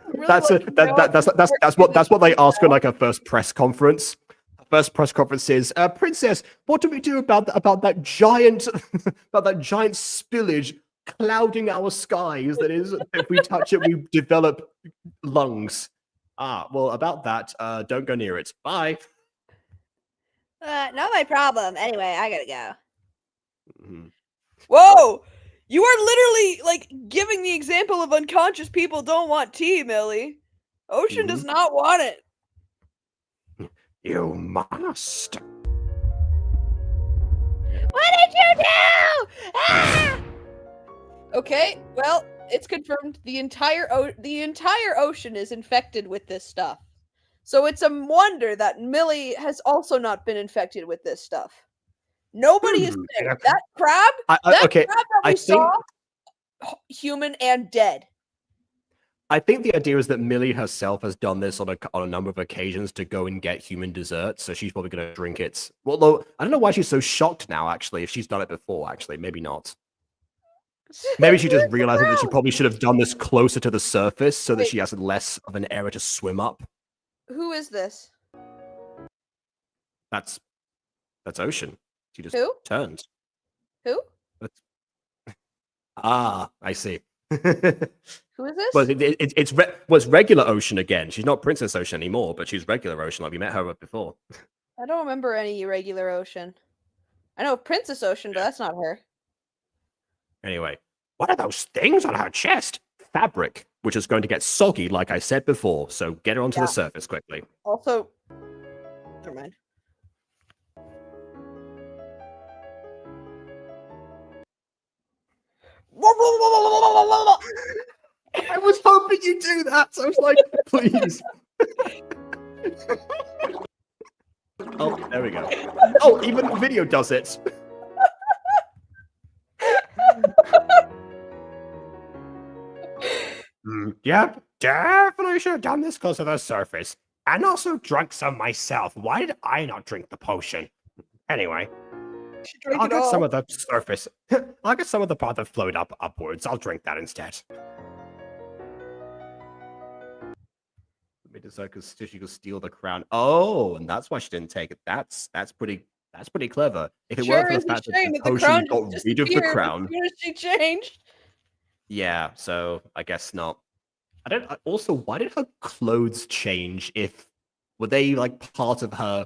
Really That's what they ask on like a first press conference. First press conference is, Princess, what do we do about that giant spillage clouding our skies? That is, if we touch it, we develop lungs. Well, about that, don't go near it. Bye. Not my problem. Anyway, I gotta go. Mm-hmm. Whoa! You are literally like giving the example of unconscious people don't want tea, Millie. Ocean does not want it. You must. What did you do? Ah! Okay, well, it's confirmed the entire ocean is infected with this stuff. So it's a wonder that Millie has also not been infected with this stuff. Nobody is sick. That crab, crab that we saw, human and dead. I think the idea is that Millie herself has done this on a number of occasions to go and get human dessert, so she's probably going to drink it. Well, though, I don't know why she's so shocked now, actually, if she's done it before, actually. Maybe not. Maybe she just realized that she probably should have done this closer to the surface so that she has less of an area to swim up. Who is this? That's Ocean. She just Who? turned. Who? That's... Ah, I see. Who is this? Well, it's regular Ocean again. She's not Princess Ocean anymore, but she's regular Ocean. Like we met her before. I don't remember any regular Ocean. I know Princess Ocean, but that's not her. Anyway, what are those things on her chest? Fabric, which is going to get soggy, like I said before. So get her onto the surface quickly. Also, never mind. I was hoping you'd do that. So I was like, please. Oh, there we go. Oh, even the video does it. Yep, definitely should have done this close to the surface. And also drunk some myself. Why did I not drink the potion? Anyway, She drank I'll it get all. some of the surface. I'll get some of the part that flowed upwards. I'll drink that instead. Maybe decide because she could steal the crown. Oh, and that's why she didn't take it. That's pretty clever. If it Sure weren't for is the a fact that shame the that the potion crown got just rid of the disappeared crown. as soon as she changed. Yeah, so I guess not. Also, why did her clothes change? Were they like part of her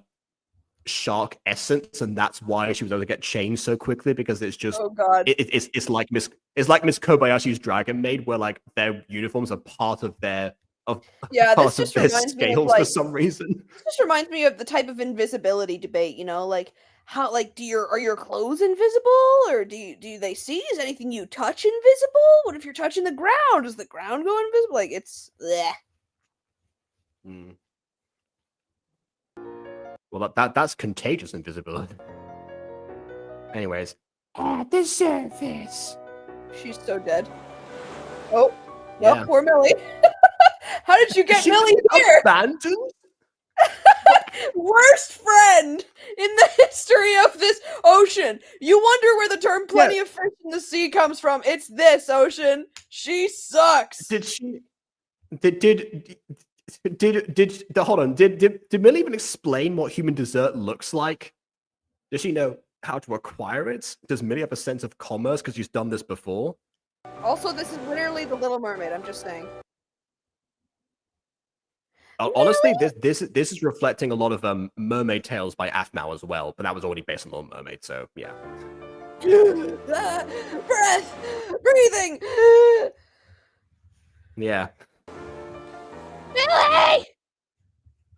shark essence, and that's why she was able to get changed so quickly? Because it's just Oh god. it's like Miss Kobayashi's Dragon Maid, where like their uniforms are part of their Yeah, part this of just their reminds me of scales like for some reason. this just reminds me of the type of invisibility debate, you know, like how like are your clothes invisible or do they see? Is anything you touch invisible? What if you're touching the ground? Does the ground go invisible? Like it's bleh. Hmm. Well, that's contagious invisibility. Anyways, At the surface. She's so dead. Oh, well, yeah. poor Millie. How did you get She Millie was here? abandoned? Worst friend in the history of this ocean. You wonder where the term "plenty of fish in the sea" comes from. It's this ocean. She sucks. Did she? Hold on? Did Millie even explain what human dessert looks like? Does she know how to acquire it? Does Millie have a sense of commerce because she's done this before? Also, this is literally the Little Mermaid. I'm just saying. Honestly, this is reflecting a lot of Mermaid Tales by Aphmau as well, but that was already based on Little Mermaid, so yeah. Breath, breathing. Yeah. Millie!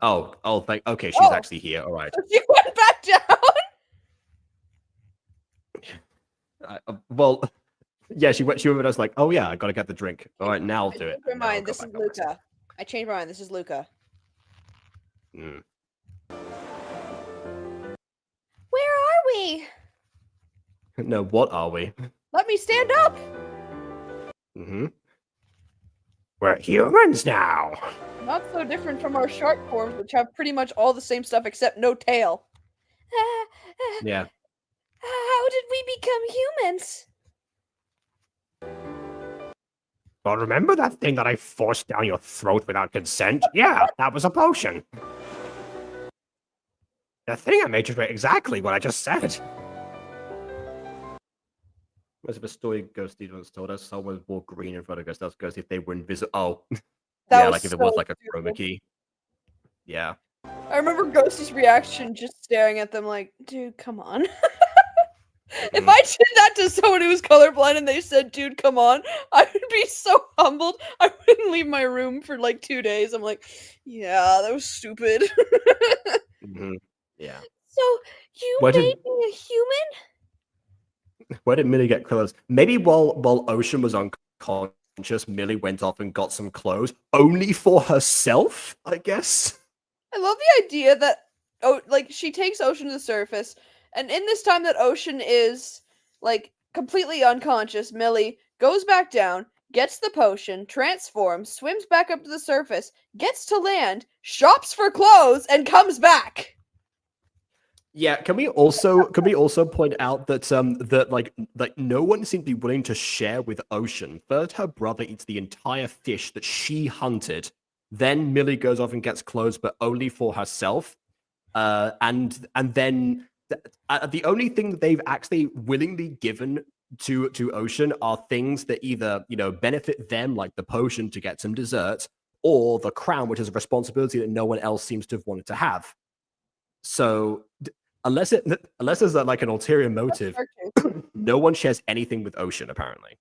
Okay, she's Oh. actually here. All right. She went back down. Well, yeah, she went and I was like, oh yeah, I gotta get the drink. All right, now I'll do it. Never And now I'll mind. go This is back up myself. Luca. I changed my mind. This is Luca. Mm. Where are we? No, what are we? Let me stand up. Mm-hmm. We're humans now. Not so different from our shark forms, which have pretty much all the same stuff except no tail. Yeah. How did we become humans? Well, remember that thing that I forced down your throat without consent? Yeah, that was a potion. The thing I made you drink exactly what I just said. Most of a story Ghosty once told us someone wore green in front of Ghost if they were invisible. Oh, That yeah, was like if it so was like a chroma stupid. key. Yeah. I remember Ghosty's reaction just staring at them like, dude, come on. If Mhm. I did that to someone who was colorblind and they said, dude, come on, I would be so humbled. I wouldn't leave my room for like 2 days. I'm like, yeah, that was stupid. Mhm. Yeah. So you Why made did me a human? where did Millie get clothes? Maybe while Ocean was unconscious, Millie went off and got some clothes only for herself, I guess. I love the idea that like she takes Ocean to the surface, and in this time that Ocean is like completely unconscious, Millie goes back down, gets the potion, transforms, swims back up to the surface, gets to land, shops for clothes, and comes back. Yeah, can we also point out that that like no one seemed to be willing to share with Ocean. First, her brother eats the entire fish that she hunted. Then Millie goes off and gets clothes, but only for herself. and then the only thing that they've actually willingly given to Ocean are things that either benefit them, like the potion to get some dessert, or the crown, which is a responsibility that no one else seems to have wanted to have. So unless there's like an ulterior motive, no one shares anything with Ocean apparently.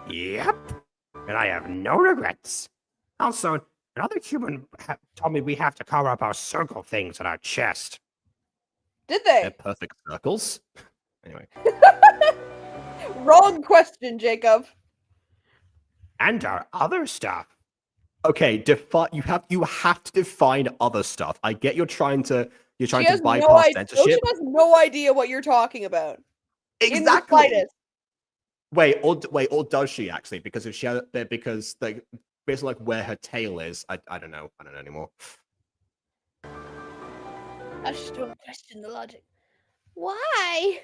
Yep, and I have no regrets. Also, another human told me we have to cover up our circle things on our chest. Did They're they? perfect circles. Anyway. Wrong question, Jacob. And our other stuff. Okay, you have to define other stuff. I get you're trying to She bypass Ocean censorship. has no idea what you're talking about. In the Exactly. slightest. Wait, or does she actually? Because if she had, because like based on like where her tail is, I don't know anymore. I just don't question the logic. Why?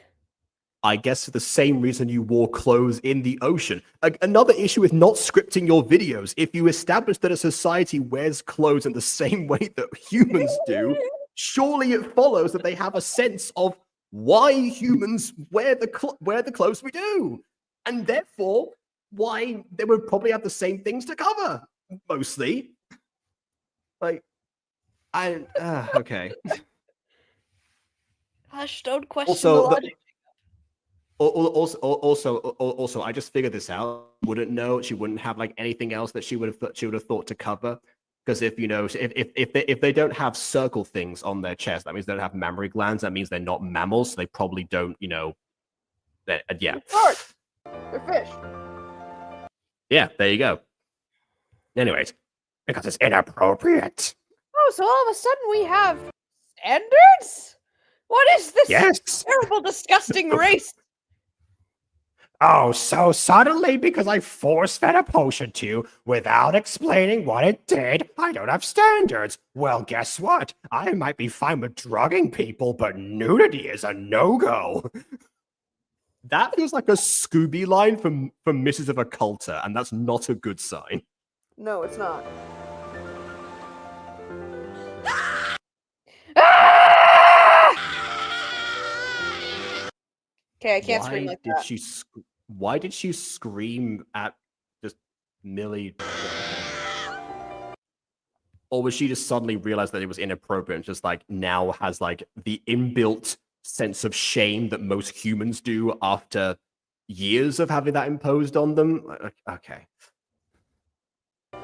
I guess for the same reason you wore clothes in the ocean. Another issue with not scripting your videos. If you establish that a society wears clothes in the same way that humans do, surely it follows that they have a sense of why humans wear the clothes we do, and therefore why they would probably have the same things to cover mostly. Like, okay. Hush, don't question the logic. Also, I just figured this out. Wouldn't know. She wouldn't have like anything else that she would have thought to cover. Because if they don't have circle things on their chest, that means they don't have mammary glands. That means they're not mammals. So they probably don't. Yeah. They're fish. Yeah. There you go. Anyways, Because it's inappropriate. Oh, so all of a sudden we have standards? What is this Yes. terrible, disgusting race? Oh, so suddenly, because I force-fed a potion to you without explaining what it did, I don't have standards. Well, guess what? I might be fine with drugging people, but nudity is a no-go. that feels like a Scooby line from Mrs. of Occulta, and that's not a good sign. No, it's not. Okay, I can't scream like that. Why did she scream at just Millie? Or was she just suddenly realized that it was inappropriate and just like now has like the inbuilt sense of shame that most humans do after years of having that imposed on them? Okay.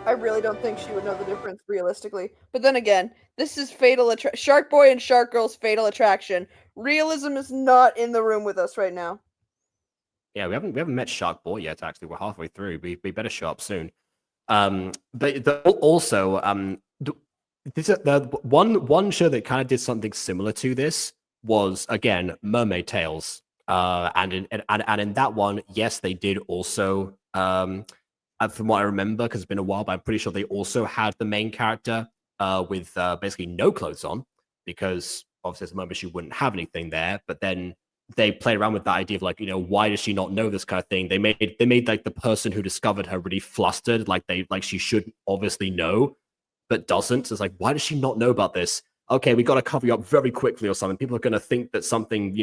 I really don't think she would know the difference realistically. But then again, this is Sharkboy and Sharkgirl's Fatal Attraction. Realism is not in the room with us right now. Yeah, we haven't met Sharkboy yet. Actually, we're halfway through. We better show up soon. Also, this the one show that kind of did something similar to this was again Mermaid Tales. And in that one, yes, they did also. From what I remember, because it's been a while, but I'm pretty sure they also had the main character with basically no clothes on, because obviously at the moment she wouldn't have anything there. But then they played around with the idea of like, why does she not know this kind of thing? They made like the person who discovered her really flustered, like she should obviously know, but doesn't. So it's like, why does she not know about this? Okay, we got to cover you up very quickly or something. People are going to think that something,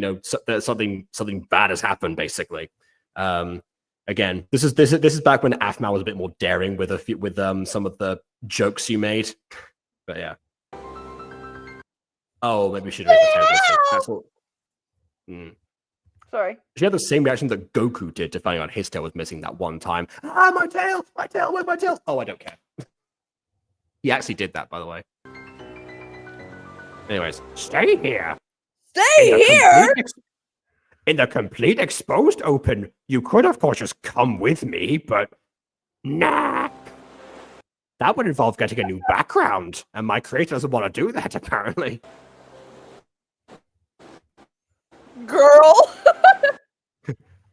that something bad has happened, basically. Again, this is back when Afma was a bit more daring with some of the jokes you made, but yeah. Oh, maybe we should have That's what. Sorry. She had the same reaction that Goku did to finding out his tail was missing that one time. Ah, my tail! My tail! Where's my tail? Oh, I don't care. He actually did that, by the way. Anyways, Stay here. Stay here? In the complete exposed open, you could, of course, just come with me, but nah. That would involve getting a new background, and my creator doesn't want to do that, apparently. Girl.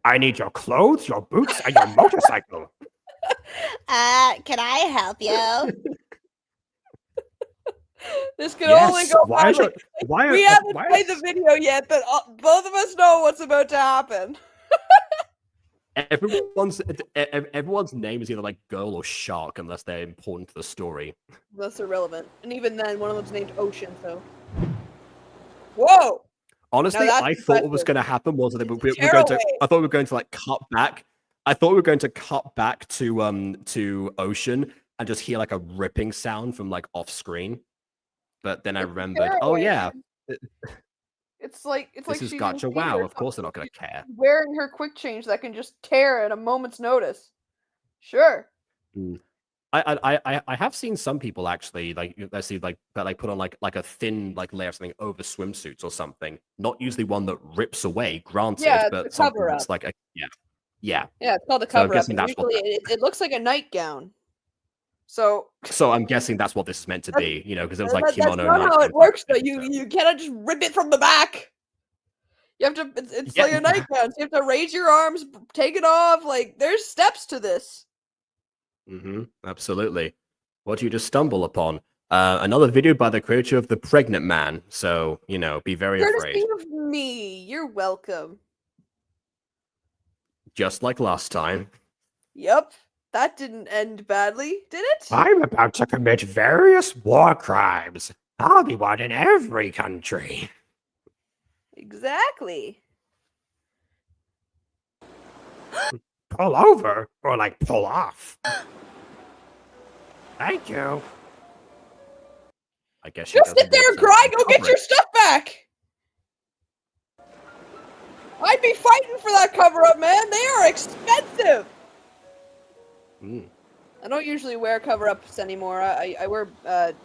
I need your clothes, your boots, and your motorcycle. Can I help you? This could only go Why is badly. We haven't played the video yet, but both of us know what's about to happen. everyone's name is either like girl or shark unless they're important to the story. That's irrelevant. And even then, one of them's named Ocean, so. Whoa! Honestly, that's I thought what was impressive. going to happen was that we were Tear going to. away. I thought we were going to like cut back. I thought we were going to cut back to Ocean and just hear like a ripping sound from like off screen. But then I remembered, oh tearaway, yeah, It's like this is she's in Gacha. danger Wow, or of course they're something. not going to care. She's wearing her quick change that can just tear at a moment's notice. Sure. I have seen some people actually like let's see like that like put on like a thin like layer of something over swimsuits or something. Not usually one that rips away, granted, Yeah, but it's a something cover-up. that's like a yeah. Yeah, it's called a So I'm cover-up. guessing And that's what usually it looks like a nightgown. So So I'm guessing that's what this is meant to be, you know, because it was like that's kimono. not how nightgown it works, type though. thing, so. You cannot just rip it from the back. You have to. It's Yeah. like a nightgown. So you have to raise your arms, take it off. Like there's steps to this. Absolutely. What you just stumble upon? Another video by the creator of The Pregnant Man. So, you know, be very Courtesy afraid. of me. You're welcome. Just like last time. Yep. That didn't end badly, did it? I'm about to commit various war crimes. I'll be one in every country. Exactly. Pull over or like pull off. Thank you. I guess she Just sit doesn't there want and to cry. Go get cover your it. stuff back. I'd be fighting for that cover-up, man. They are expensive. I don't usually wear cover-ups anymore. I wear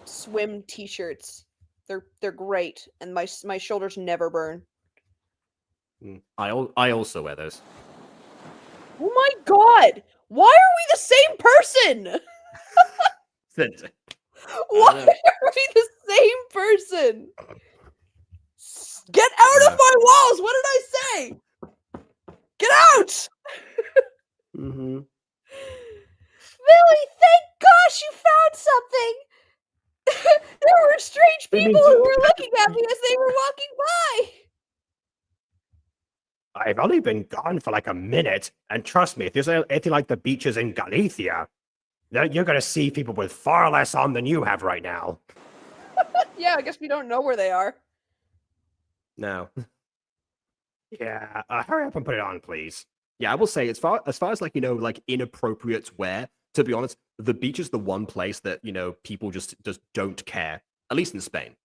swim t-shirts. They're great, and my shoulders never burn. I also wear those. Oh my god! Why are we the same person? Why are we the same person? Get out of my walls! What did I say? Get out! Billy, thank gosh you found something! There were strange people who were looking at me as they were walking by! I've only been gone for like a minute, and trust me, if there's anything like the beaches in Galicia, you're gonna see people with far less on than you have right now. Yeah, I guess we don't know where they are. No. Yeah, hurry up and put it on, please. Yeah, I will say, as far as like, you know, like inappropriate wear, to be honest, the beach is the one place that, you know, people just don't care. At least in Spain.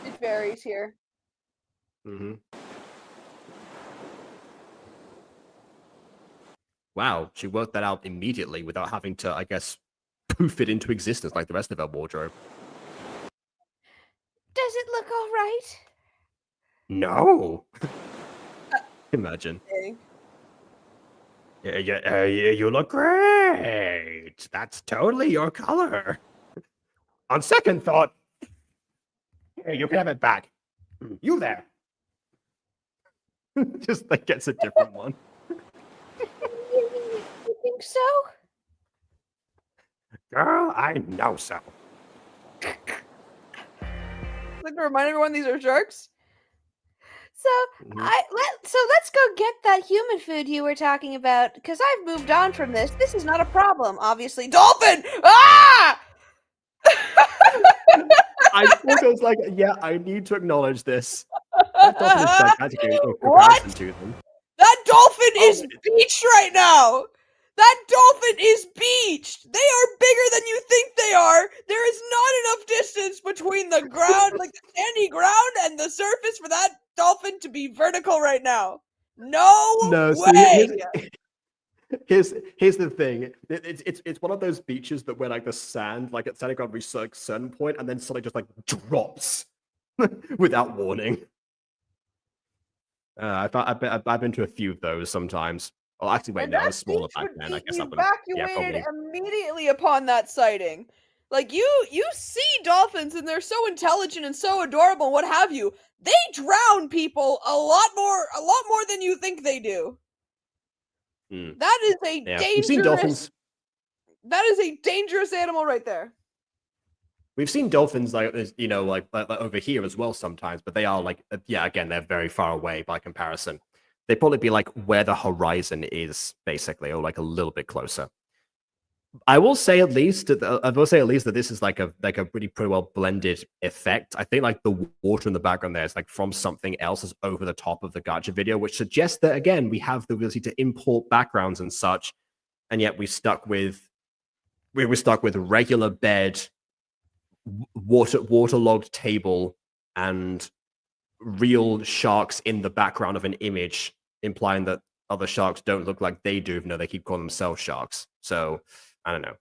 It varies here. Wow, she worked that out immediately without having to, I guess, poof it into existence like the rest of her wardrobe. Does it look all right? No. Imagine. You look great. That's totally your color. On second thought, here, you can have it back. You there. Just like gets a different one. You think so? Girl, I know so. Like to remind everyone these are sharks? So let's go get that human food you were talking about, because I've moved on from this. This is not a problem, obviously. Dolphin! Ah! I thought it was like, yeah, I need to acknowledge this. That dolphin is gigantic in comparison to them. That dolphin is beached right now! That dolphin is beached! They are bigger than you think they are! There is not enough distance between the ground, like the sandy ground, and the surface for that dolphin to be vertical right now. No way! See, here's the thing. It's one of those beaches that where like the sand, like at Santa Cruz reaches a certain point, and then suddenly just like drops without warning. I've been to a few of those sometimes. Oh, actually, wait, And no, I that was smaller beach back would then. I be guess I would have. Yeah, evacuated probably. immediately upon that sighting. Like you see dolphins and they're so intelligent and so adorable and what have you. They drown people a lot more than you think they do. That is a dangerous. We've seen dolphins. That is a dangerous animal right there. We've seen dolphins like you know like over here as well sometimes, but they are like yeah, again they're very far away by comparison. They'd probably be like where the horizon is, basically, or like a little bit closer. I will say at least that this is like a pretty well blended effect. I think like the water in the background there is like from something else is over the top of the gacha video, which suggests that again we have the ability to import backgrounds and such, and yet we were stuck with regular bed, waterlogged table, and real sharks in the background of an image, implying that other sharks don't look like they do, even though they keep calling themselves sharks. So I don't know.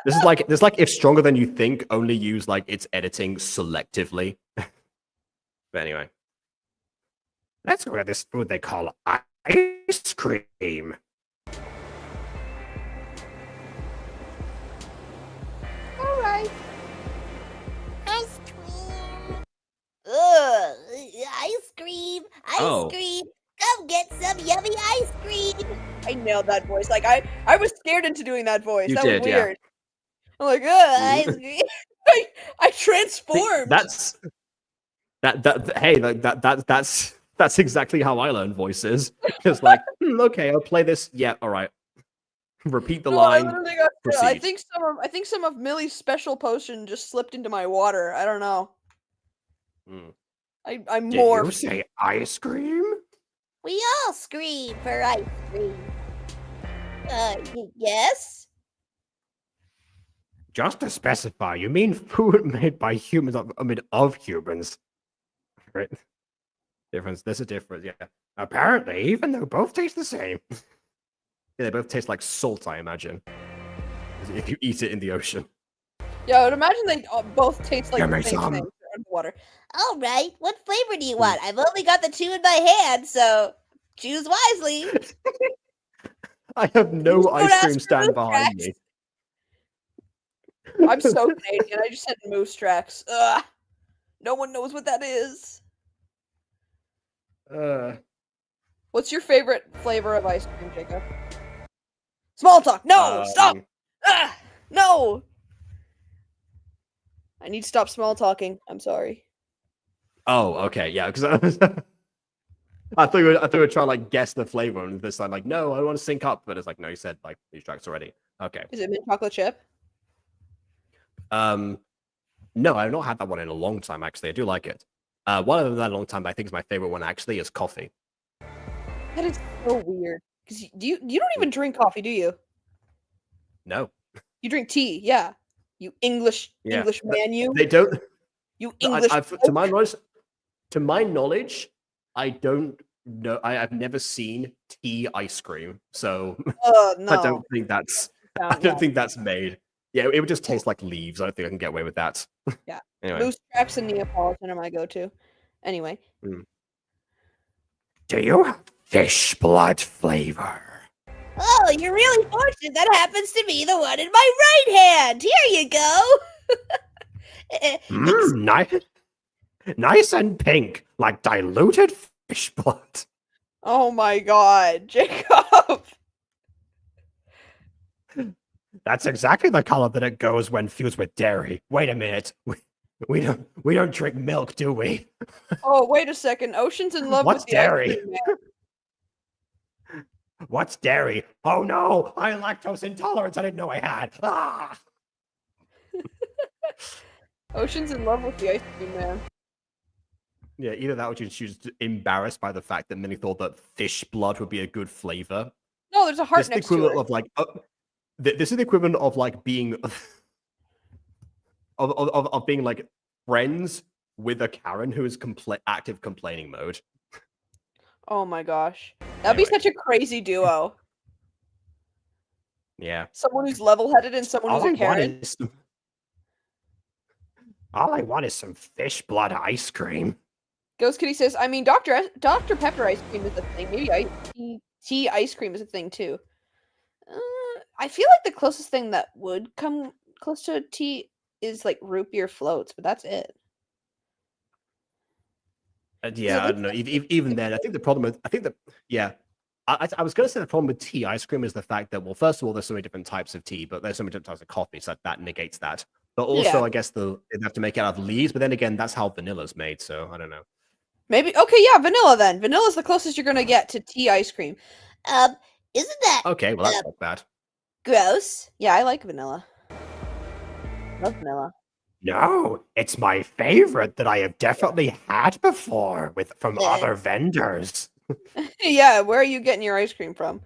This is like if Stronger Than You Think only use like its editing selectively. But anyway, Let's go to this food they call ice cream. All right. Ice cream. Ugh, ice cream. Oh. Ice cream. Come get some yummy ice cream. I nailed that voice. Like I was scared into doing that voice. You That did, was yeah. weird. I'm like, ice cream. I transformed. That's exactly how I learn voices. It's like, okay, I'll play this. Yeah, all right. Repeat the No, I line. literally got. I Proceed. think some of Millie's special potion just slipped into my water. I don't know. Mm. I Did you morphed. say ice cream? We all scream for ice cream. Yes? Just to specify, you mean food made by humans, I mean of humans. Right? There's a difference, yeah. Apparently, even though both taste the same. Yeah, they both taste like salt, I imagine. If you eat it in the ocean. Yeah, I would imagine they both taste like Give the me same some. thing underwater. All right. What flavor do you want? I've only got the 2 in my hand, so choose wisely. I have no Don't ice ask cream for stand moose behind tracks. me. I'm so Canadian. I just said moose tracks. Ugh. No one knows what that is. What's your favorite flavor of ice cream, Jacob? Small talk. No, stop. Ah, no. I need to stop small talking. I'm sorry. Oh, okay, yeah, because I thought you were trying to like guess the flavor, and this time like, no, I want to sync up, but it's like, no, you said like these tracks already. Okay. Is it mint chocolate chip? No, I've not had that one in a long time. Actually, I do like it. One of them in a long time, but I think is my favorite one. Actually, is coffee. That is so weird. Because you don't even drink coffee, do you? No, You drink tea, yeah. You English Yeah, man, you. they don't. You English. To my knowledge, I don't know. I've never seen tea ice cream, so No. I don't think that's. I Yeah. don't think that's made. Yeah, it would just taste like leaves. I don't think I can get away with that. Yeah. Anyway, Moose tracks and Neapolitan are my go-to. Anyway. Do you have fish blood flavor? Oh, you're really fortunate. That happens to be the one in my right hand. Here you go. Nice and pink, like diluted fish blood. Oh my god, Jacob. That's exactly the color that it goes when fused with dairy. Wait a minute. We don't drink milk, do we? Oh, wait a second. Ocean's in love What's with the ice dairy? cream man. What's dairy? Oh no, I have lactose intolerance. I didn't know I had. Ah! Ocean's in love with the ice cream man. yeah, either that or she was just embarrassed by the fact that many thought that fish blood would be a good flavor. No, there's a heart This is the next to equivalent it. of like. This is the equivalent of like being of being like friends with a Karen who is active complaining mode. Oh my gosh. That'd be Anyway. such a crazy duo. Yeah. Someone who's level-headed and someone who's a Karen. All I want is some fish blood ice cream. Ghost Kitty says, I mean, Dr. Pepper ice cream is a thing. Maybe tea ice cream is a thing too. I feel like the closest thing that would come close to tea is like root beer floats, but that's it. Yeah, I don't know. Even then, I think the problem with I was going to say the problem with tea ice cream is the fact that, well, first of all, there's so many different types of tea, but there's so many different types of coffee, so that negates that. But also, Yeah. I guess they'd have to make it out of leaves. But then again, that's how vanilla's made, so I don't know. Maybe. Okay, yeah, vanilla then. Vanilla's the closest you're gonna get to tea ice cream. Isn't that Okay, well that's not bad. gross? Yeah, I like vanilla. Love vanilla. No, it's my favorite that I have definitely had before from other vendors. Yeah, where are you getting your ice cream from?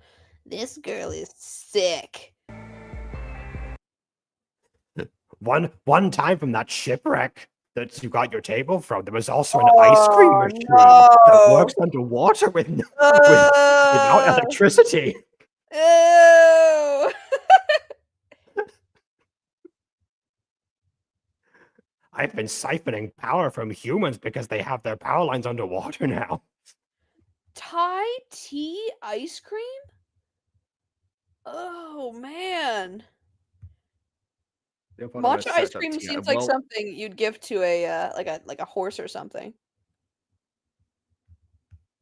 This girl is sick. One time from that shipwreck that you got your table from, there was also an ice cream machine that no. works underwater without electricity. Ew. I've been siphoning power from humans because they have their power lines underwater now. Thai tea ice cream? Oh man. Matcha ice cream seems like something you'd give to a like a horse or something.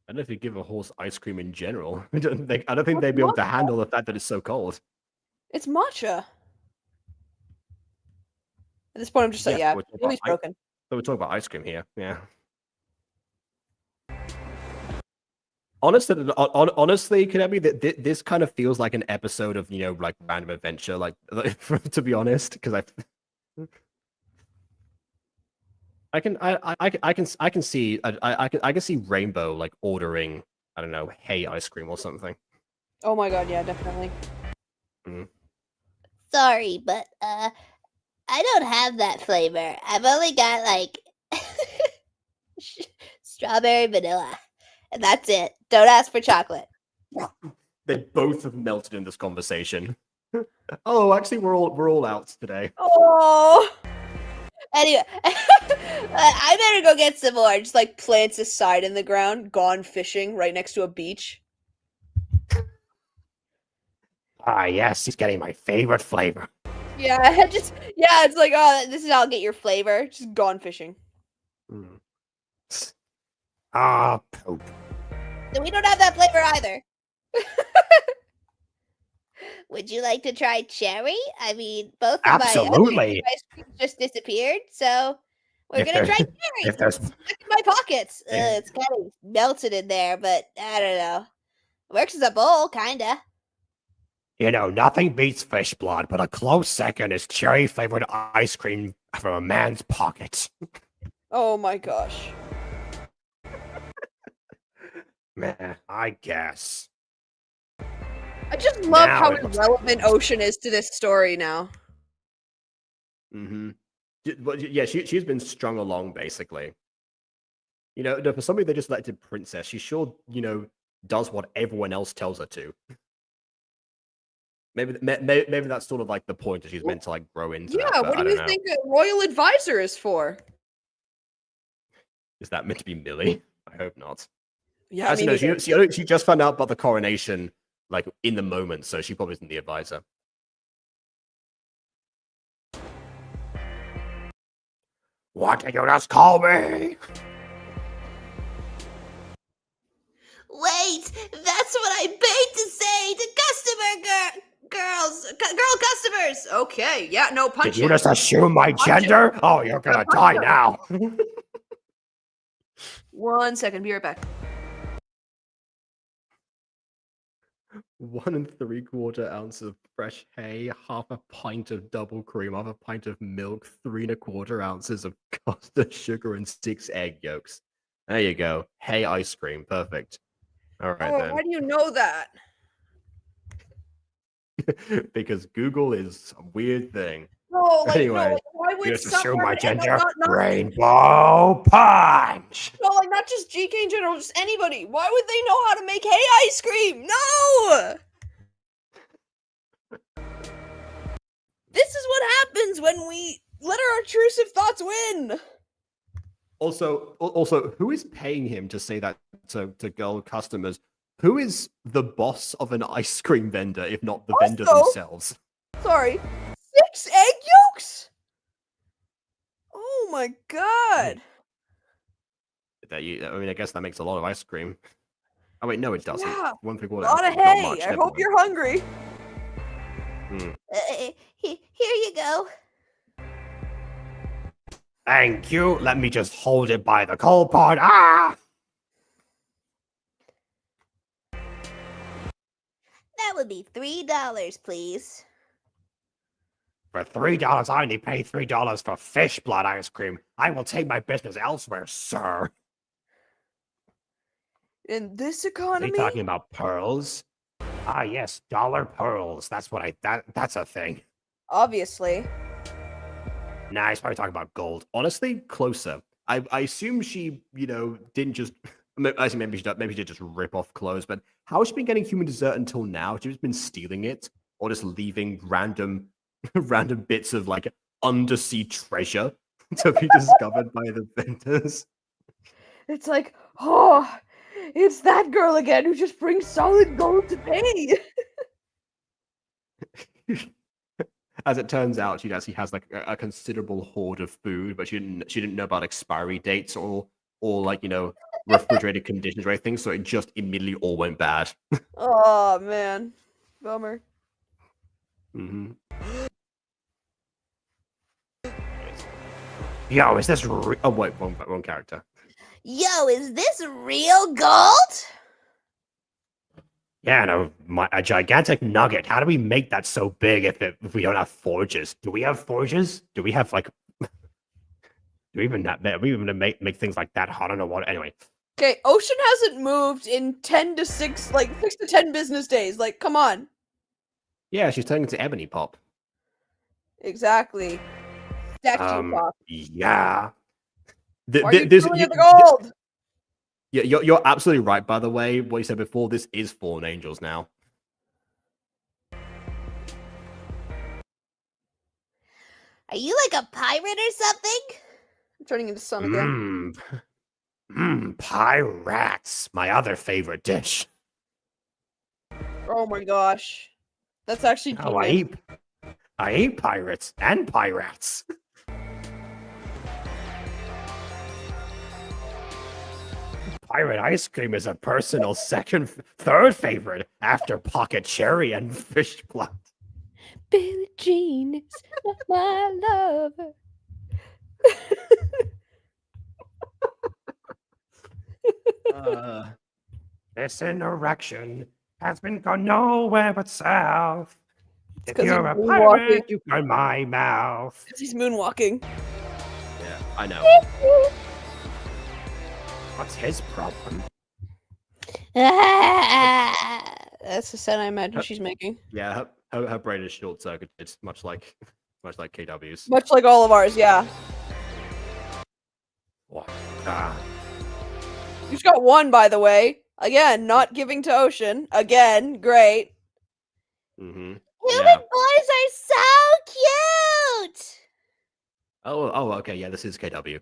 I don't know if you give a horse ice cream in general. I don't think they'd be able to handle the fact that it's so cold. It's matcha. At this point, I'm just like, Yeah, yeah, we're talking Louis about broken. So we're talking about ice cream here. Yeah. Honestly, Konami, this kind of feels like an episode of like Random Adventure, like to be honest, because I can see Rainbow like ordering, I don't know, hay ice cream or something. Oh my god, yeah, definitely. Sorry, but I don't have that flavor. I've only got like strawberry vanilla. And that's it. Don't ask for chocolate. They both have melted in this conversation. Oh, actually, we're all out today. Oh. Anyway, I better go get some more. Just like plants a side in the ground, gone fishing right next to a beach. Ah, yes, he's getting my favorite flavor. Yeah, it's like, oh, this is how I'll get your flavor. Just gone fishing. Ah, poop. We don't have that flavor either. Would you like to try cherry? I mean, both of Absolutely. my ice creams just disappeared, so we're gonna try cherry. If there's Stuck in my pockets. It's kind of melted in there, but I don't know. Works as a bowl, kinda. Nothing beats fish blood, but a close second is cherry flavored ice cream from a man's pocket. Oh my gosh. Meh, I guess. I just love Now how it looks irrelevant Ocean is to this story now. But yeah, she's been strung along basically. For somebody they just elected princess, she sure does what everyone else tells her to. Maybe that's sort of like the point that she's meant to like grow into. Yeah, what do you think a royal advisor is for? Is that meant to be Millie? I hope not. Yeah, As you know, she just found out about the coronation like in the moment, so she probably isn't the advisor. What did you just call me? Wait, that's what I paid to say to girl customers. Okay, yeah, no, punch Did you it. just assume my gender? Oh, you're gonna die now. 1 second, be right back. 1 3/4 ounce of fresh hay, half a pint of double cream, half a pint of milk, 3 1/4 ounces of custard sugar, and 6 egg yolks. There you go. Hay ice cream. Perfect. All right, then. Why do you know that? Because Google is a weird thing. No, Anyway, why would You just assume my someone gender? not Rainbow punch. no, like not just GK in general, just anybody. Why would they know how to make hay ice cream? No! This is what happens when we let our intrusive thoughts win. Also, who is paying him to say that to girl customers? Who is the boss of an ice cream vendor, if not the vendor themselves? Sorry, 6 egg yolks? Oh my god! I guess that makes a lot of ice cream. Oh wait, no, it doesn't. Yeah, 1 3/4 a lot of ounces, not hay. much, I never hope mind. you're hungry. Here you go. Thank you. Let me just hold it by the coal pot. Ah! That would be $3, please. For $3, I only pay $3 for fish blood ice cream. I will take my business elsewhere, sir. In this Is he economy? talking about pearls? Ah, yes, dollar pearls. That's what that's a thing. Obviously. Nah, he's probably talking about gold. Honestly, closer. I assume she, didn't just. I think maybe she did just rip off clothes, but how has she been getting human dessert until now? She's been stealing it or just leaving random bits of like undersea treasure to be discovered by the vendors. It's like, oh, it's that girl again who just brings solid gold to pay. As it turns out, she actually has like a considerable hoard of food, but she didn't know about expiry dates or like refrigerated conditions or anything, so it just immediately all went bad. Oh man, bummer. Mm-hmm. Yo, is this Oh wait, wrong character. Yo, is this real gold? Yeah, no, a gigantic nugget. How do we make that so big if we don't have forges? Do we have forges? Do we have like? Do we even make things like that hot on the water? Anyway. Okay, Ocean hasn't moved in 10 to 6, like 6 to 10 business days. Like, come on. Yeah, she's turning into Ebony Pop. Exactly. Statue pop. Yeah. Why are you doing the gold? Yeah, you're absolutely right. By the way, what you said before, this is Fallen Angels now. Are you like a pirate or something? I'm turning into Sun again. Pirates. My other favorite dish. Oh my gosh. That's actually Oh, I eat pirates and pirates. Pirate ice cream is a personal third favorite after pocket cherry and fish blood. Billie Jean is my lover. This erection has been gone nowhere but south. If 'cause you're he's a moonwalking. pirate, you burn my mouth. He's moonwalking. Yeah, I know. What's his problem? That's the sound I imagine she's making. Yeah, her brain is short circuited, much like KW's. Much like all of ours, yeah. What? You just got one, by the way. Again, not giving to Ocean. Again, great. Mm-hmm. Human boys are so cute! Oh, okay, yeah, this is KW.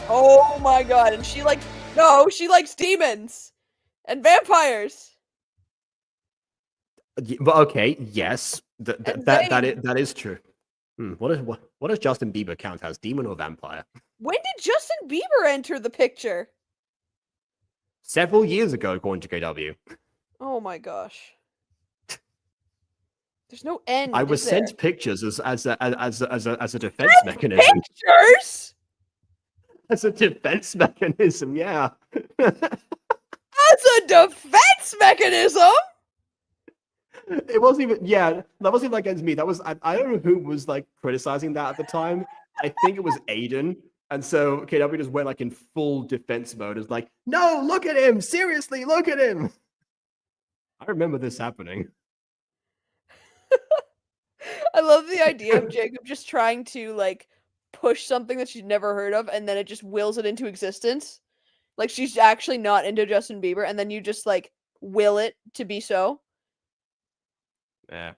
Oh my god, and she likes demons and vampires. But okay, yes, that is true. What does Justin Bieber count as, demon or vampire? When did Justin Bieber enter the picture? Several years ago, according to KW. Oh my gosh. There's no end. I was is there? sent pictures as a defense mechanism. Pictures? As a defense mechanism, yeah. As a defense mechanism? It wasn't even, yeah, that wasn't like against me. That was, I don't know who was like criticizing that at the time. I think it was Aiden. And so KW just went like in full defense mode. It's like, no, look at him. Seriously, look at him. I remember this happening. I love the idea of Jacob just trying to like push something that she's never heard of and then it just wills it into existence. Like she's actually not into Justin Bieber and then you just like will it to be so. Yeah.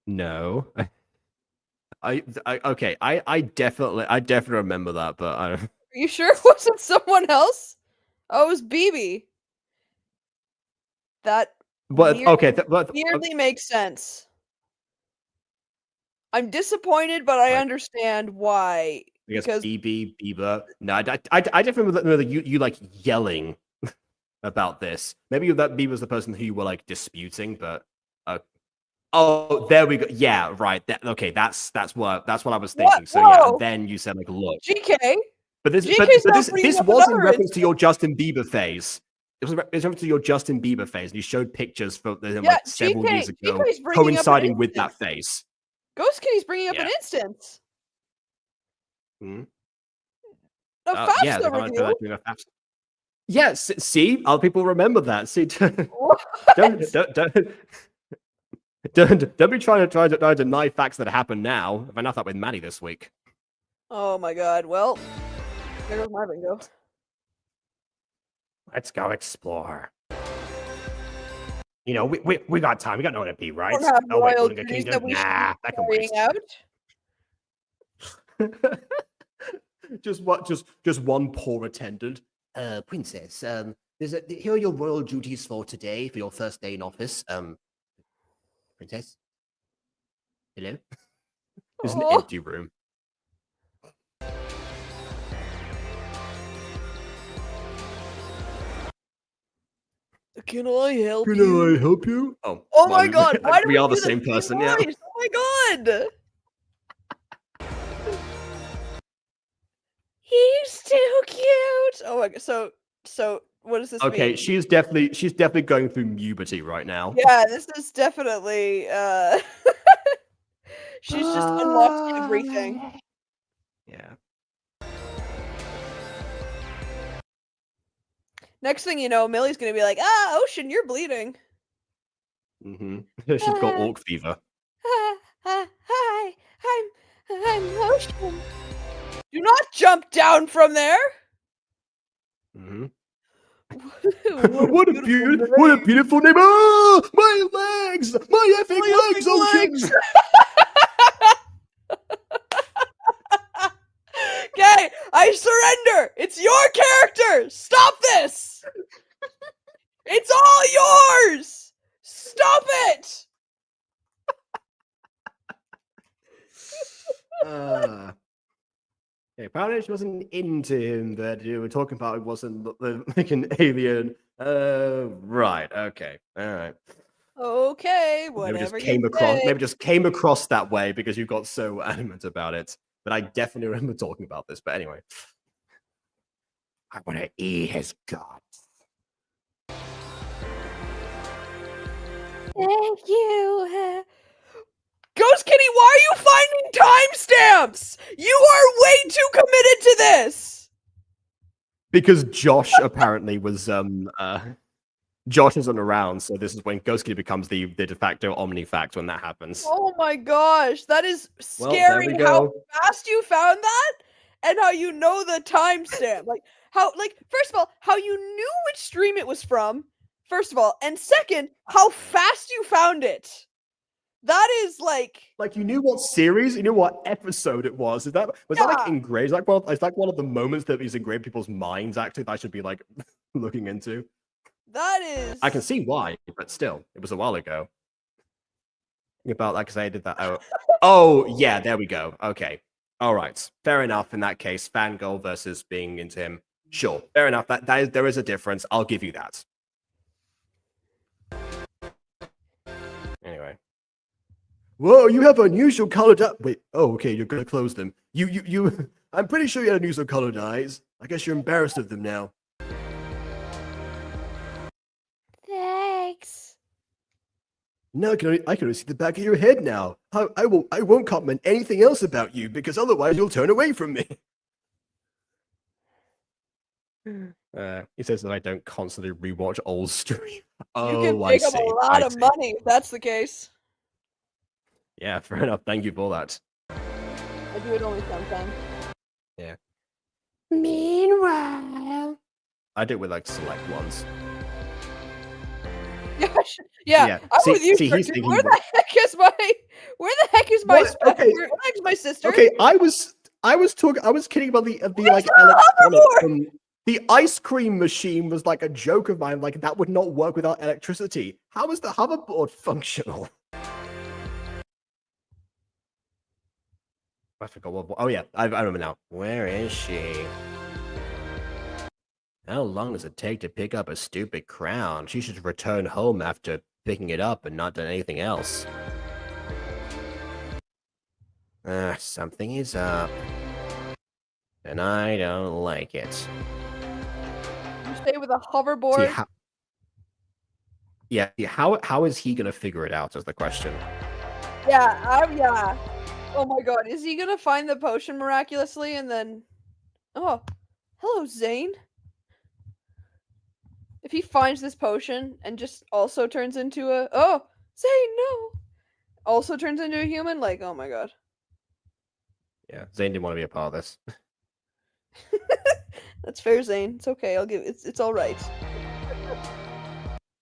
No. I definitely remember that, but I don't. Are you sure it wasn't someone else? Oh, it was BB. That But okay, weirdly makes sense. I'm disappointed, but I understand why. Because Bieber. No, I definitely remember you like yelling about this. Maybe that Bieber was the person who you were like disputing, but oh, there we go. Yeah, right. Okay, that's what I was thinking. So yeah, and then you said like, look. GK. But this, GK's not this bringing up was in another reference to your Justin Bieber phase. It was in reference to your Justin Bieber phase, and you showed pictures from like several years ago, GK's bringing up an coinciding with that instance. phase. Ghost Kitty's bringing up Yeah. an instance. Hmm? No, Yeah, FAFSA they're gonna reveal. do a FAFSA. Yes, see, other people remember that. See, What? don't be trying to deny facts that happen now. I found out that with Maddie this week. Oh my god. Well, there goes my bingo. Let's go explore. You know, we got time. We got nowhere to be, right? Don't have Oh wait, royal Lunga duties Kingdom. that we should Nah, be that can carrying wait. out. just one poor attendant. Princess, here are your royal duties for today for your first day in office. Princess? Hello? There's an Oh. empty room. Can I help Can you? I help you? Oh, Oh my well, god, why do we are do the same person, yeah. voice? Oh my god! He's too cute! Oh my god, so what does this Okay, mean? she's definitely going through puberty right now. Yeah, this is definitely she's just unlocked everything. Yeah. Next thing you know, Millie's gonna be like, Ocean, you're bleeding. Mm-hmm. She's got orc fever. Hi, I'm Ocean. Do not jump down from there! Mm-hmm. What a beautiful name! Oh, my legs! My effing legs, Ocean! Okay, I surrender! It's your character! Stop this! It's all yours! Stop it! Okay, apparently she wasn't into him that you were talking about. It wasn't like an alien. Right. Okay. All right. Okay, whatever Maybe just came across that way because you got so adamant about it. But I definitely remember talking about this. But anyway, I want to eat his guts. Thank you. Ghost Kitty, why are you finding timestamps? You are way too committed to this! because Josh apparently was Josh isn't around, so this is when Ghost Kitty becomes the de facto omnifact when that happens. Oh my gosh, that is Well, there scary we how go. fast you found that and how you know the timestamp. First of all, how you knew which stream it was from, first of all, and second, how fast you found it. That is like you knew what series, you knew what episode it was. That like engraved? It's like one of the moments that is engraved in people's minds. Actually, that I should be like looking into. that is. I can see why, but still, it was a while ago. About that because I did that. Oh, yeah, there we go. Okay, all right, fair enough. In that case, fangirl versus being into him. Sure, fair enough. There is a difference. I'll give you that. Anyway. Whoa, you have unusual colored eyes. Wait, oh, okay, you're gonna close them. You, I'm pretty sure you had unusual colored eyes. I guess you're embarrassed of them now. Thanks. Now I can only see the back of your head now. I won't comment anything else about you because otherwise you'll turn away from me. He says that I don't constantly rewatch old stream. Oh, You can I pick up see. a lot I of see. money if that's the case. Yeah, fair enough. Thank you for that. I do it only sometimes. Yeah. Meanwhile. I do it with like select ones. Yeah, I'm see- with you, see, he's Sharky. thinking Where what- the heck is my What? Okay. where the heck is my sister? Okay, I was kidding about the like the electronic. hoverboard? The ice cream machine was like a joke of mine. Like that would not work without electricity. How is the hoverboard functional? I forgot what. Oh yeah, I remember now. Where is she? How long does it take to pick up a stupid crown? She should return home after picking it up and not done anything else. Something is up. And I don't like it. You say with a See, hoverboard. how is he gonna figure it out is the question. Yeah. Oh my god, is he gonna find the potion miraculously and then... Oh, hello, Zane. If he finds this potion and just also turns into a... Oh, Zane, no! Also turns into a human? Like, oh my god. Yeah, Zane didn't want to be a part of this. That's fair, Zane. It's okay, I'll give... It's alright.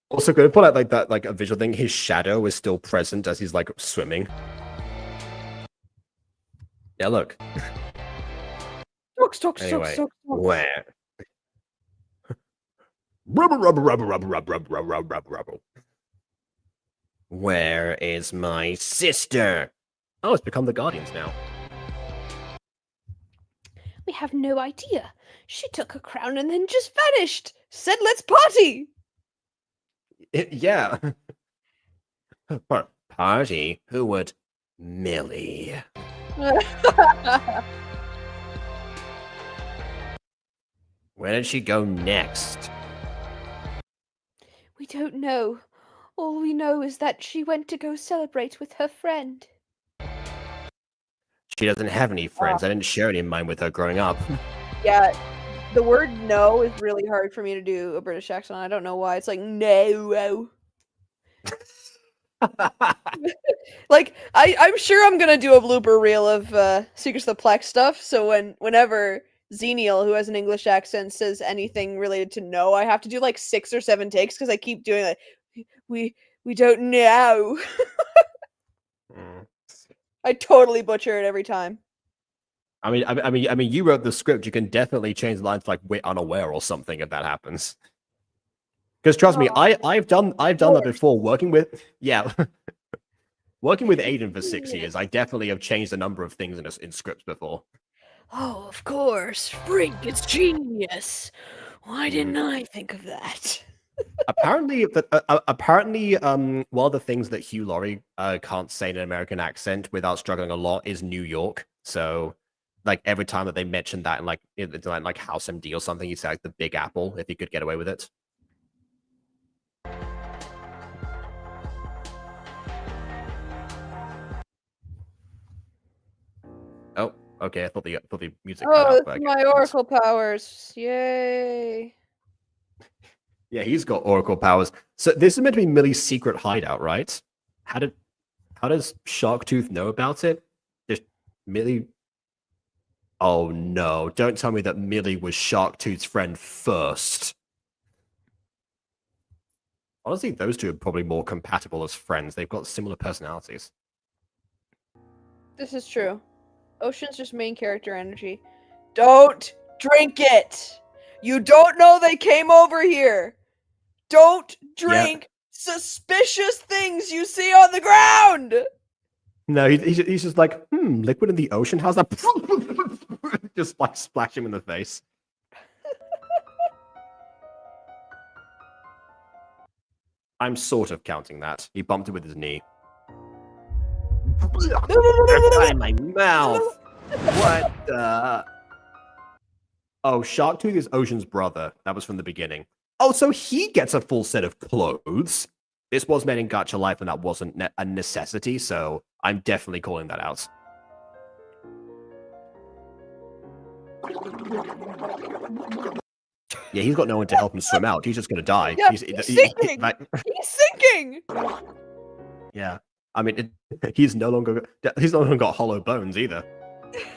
Also, going to put out like that, like a visual thing. His shadow is still present as he's like swimming. Yeah, look. Anyway, where? Rubber. Where is my sister? Oh, it's become the Guardians now. We have no idea. She took her crown and then just vanished. Said let's party! Yeah. Party? Who would? Millie. Where did she go next? We don't know. All we know is that she went to go celebrate with her friend. She doesn't have any friends. I didn't share any of mine with her growing up. Yeah, the word no is really hard for me to do a British accent. I don't know why. It's like, no. Like, I'm sure I'm gonna do a blooper reel of Secrets of the Plex stuff, so whenever Xenial, who has an English accent, says anything related to no, I have to do like 6 or 7 takes because I keep doing like, we don't know. I totally butcher it every time. I mean, you wrote the script. You can definitely change the lines to like "we're unaware" or something if that happens. Because trust me, I've done that before. Working with working with Aiden for 6 years, I definitely have changed a number of things in scripts before. Oh, of course. Frink, it's genius. Why didn't I think of that? Apparently, one of the things that Hugh Laurie can't say in an American accent without struggling a lot is New York. So, like every time that they mention that in like House MD or something, he'd say like the Big Apple if he could get away with it. Oh, okay. I thought the music cut out. Oh, it's my Oracle powers! Yay! Yeah, he's got Oracle powers. So this is meant to be Millie's secret hideout, right? How does Sharktooth know about it? Just Millie. Oh no! Don't tell me that Millie was Sharktooth's friend first. Honestly, those two are probably more compatible as friends. They've got similar personalities. This is true. Ocean's just main character energy. Don't drink it! You don't know they came over here! Don't drink suspicious things you see on the ground! No, he's just like, liquid in the ocean? How's that? Just like splash him in the face. I'm sort of counting that. He bumped it with his knee. In my mouth. What the? Oh, Sharktooth is Ocean's brother. That was from the beginning. Oh, so he gets a full set of clothes. This was made in Gacha Life, and that wasn't a necessity, so I'm definitely calling that out. Yeah, he's got no one to help him swim out. He's just gonna die. Yeah, he's sinking! He's sinking! Yeah, I mean, he's no longer got hollow bones either. The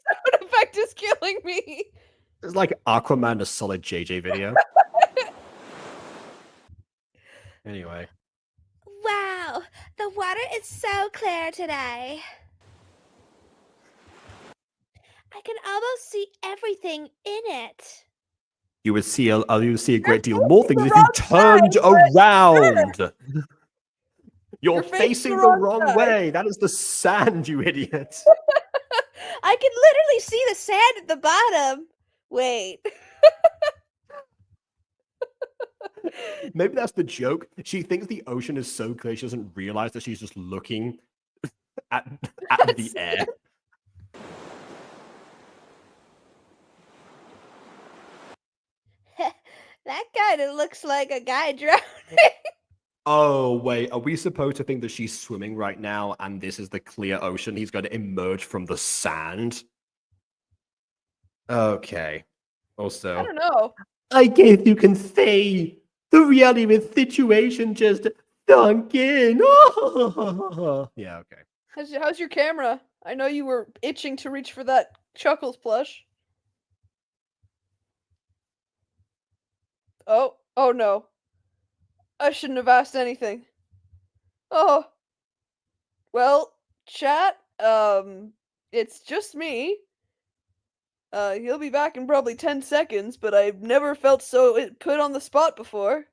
sound effect is killing me. It's like Aquaman, a solid JJ video. Anyway. Wow, the water is so clear today. I can almost see everything in it. You would see a great deal more things if you turned around. You're facing the wrong way. That is the sand, you idiot. I can literally see the sand at the bottom. Wait. Maybe that's the joke. She thinks the ocean is so clear she doesn't realize that she's just looking at the air. That kind of looks like a guy drowning. Oh, wait. Are we supposed to think that she's swimming right now and this is the clear ocean? He's going to emerge from the sand? Okay. Also, I don't know. I guess you can say the reality of the situation just sunk in. Yeah, okay. How's your camera? I know you were itching to reach for that Chuckles plush. Oh no. I shouldn't have asked anything. Oh. Well, chat, it's just me. He'll be back in probably 10 seconds, but I've never felt so put on the spot before.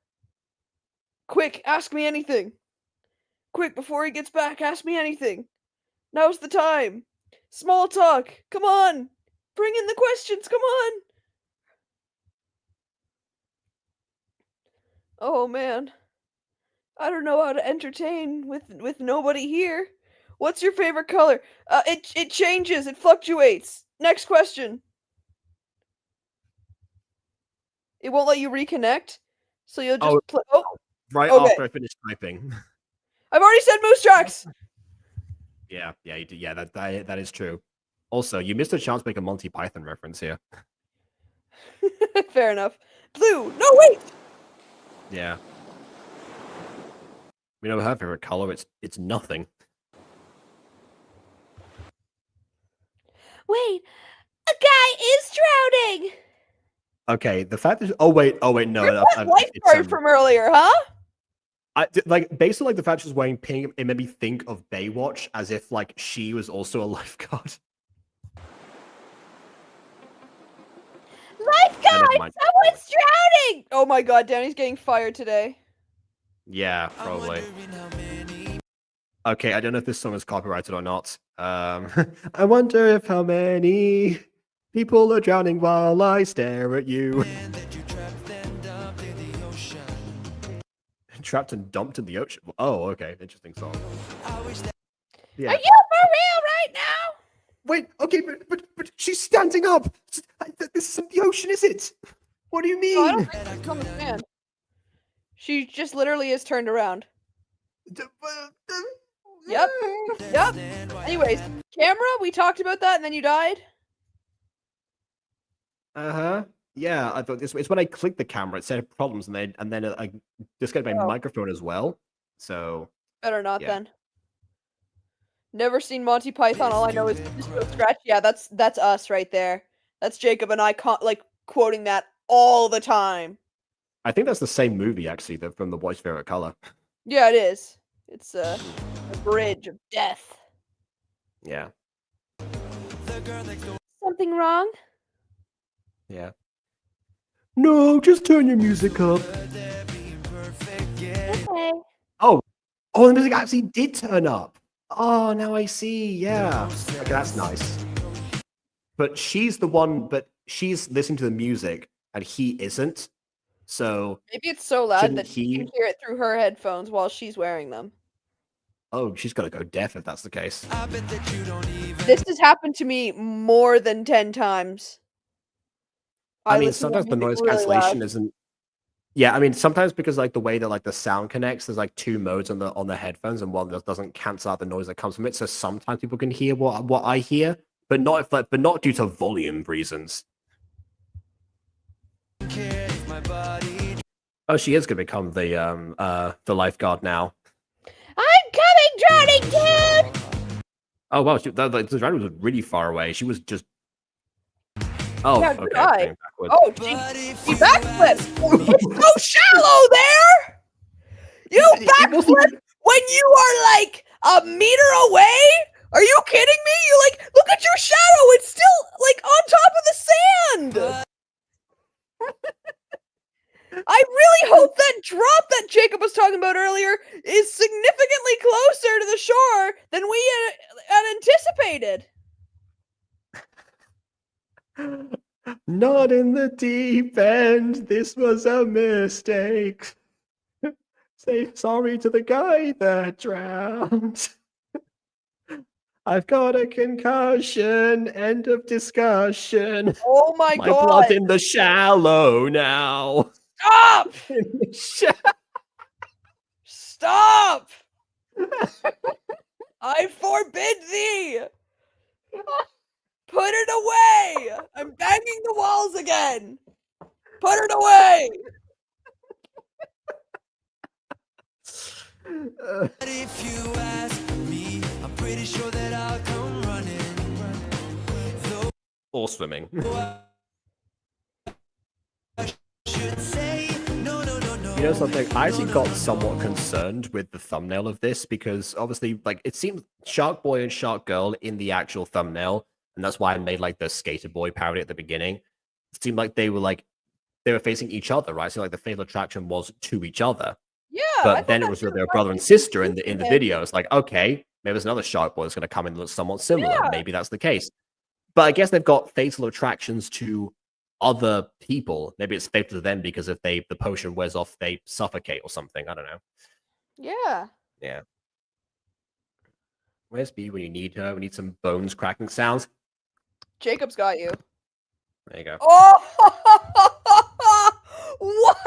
Quick, ask me anything. Quick, before he gets back, ask me anything. Now's the time. Small talk. Come on. Bring in the questions. Come on. Oh man. I don't know how to entertain with nobody here. What's your favorite color? It changes. It fluctuates. Next question. It won't let you reconnect, so you'll just play. Oh, Right okay. after I finish typing. I've already said moose tracks. Yeah, you do. Yeah, that is true. Also, you missed a chance to make a Monty Python reference here. Fair enough. Blue. No, wait. Yeah. We know her favorite color. It's nothing. Wait, a guy is drowning. Okay, the fact is. Oh wait, no. Where's that lifeguard from earlier, huh? Like based on like the fact she's wearing pink, it made me think of Baywatch as if like she was also a lifeguard. Lifeguard, someone's drowning. Oh my god, Danny's getting fired today. Yeah, probably. Okay, I don't know if this song is copyrighted or not. I wonder if how many people are drowning while I stare at you. Trapped and dumped in the ocean. Oh, okay, interesting song. Yeah. Are you for real right now? Wait, okay, but she's standing up. This isn't the ocean, is it? What do you mean? No, I don't think she's on the stand. She just literally is turned around. Yep. Anyways, camera, we talked about that and then you died? Uh-huh. Yeah, I thought it's when I clicked the camera, it said problems, and then I disconnected my microphone as well. So better not then. Never seen Monty Python. All I know is Disco Scratch. Yeah, that's us right there. That's Jacob and I like quoting that all the time. I think that's the same movie actually, from The Boy's Favorite Color. Yeah, it is. It's a bridge of death. Yeah. Something wrong? Yeah. No, just turn your music up. Okay. Oh, the music actually did turn up. Oh, now I see. Yeah. Okay, that's nice. But she's the one, but she's listening to the music and he isn't. So maybe it's so loud that he you can hear it through her headphones while she's wearing them. Oh, she's got to go deaf if that's the case. This has happened to me more than 10 times. I mean, sometimes the noise cancellation isn't. Yeah, I mean, sometimes because like the way that like the sound connects, there's like two modes on the headphones, and one that doesn't cancel out the noise that comes from it. So sometimes people can hear what I hear, but not due to volume reasons. Oh, she is gonna become the lifeguard now. I'm coming, drowning dude! Oh wow, the drowning was really far away. She was just. Oh, yeah, okay. Oh, she backflipped. It's so shallow there. You backflip when you are like a meter away. Are you kidding me? You like look at your shadow. It's still like on top of the sand. I really hope that drop that Jacob was talking about earlier is significantly closer to the shore than we had anticipated. Not in the deep end. This was a mistake. Say sorry to the guy that drowned. I've got a concussion. End of discussion. Oh my My god! blood's in the shallow now. Stop! In the shallow. Stop! I forbid thee! Put it away! I'm banging the walls again! Put it away! If you ask me, I'm pretty sure that I'll come running. Or swimming. Should say no, no, no, no. You know something? I actually got somewhat concerned with the thumbnail of this because obviously, like, it seems Sharkboy and Sharkgirl in the actual thumbnail, and that's why I made like the Skater Boy parody at the beginning. It seemed like they were facing each other, right? So like the fatal attraction was to each other. Yeah, But then it was with their brother and sister in the video. It's like, okay, maybe there's another Shark Boy that's going to come in and look somewhat similar. Yeah. Maybe that's the case. But I guess they've got fatal attractions to other people. Maybe it's fatal to them because if the potion wears off, they suffocate or something. I don't know. Yeah. Yeah. Where's Bee when you need her? We need some bones cracking sounds. Jacob's got you. There you go. Oh! What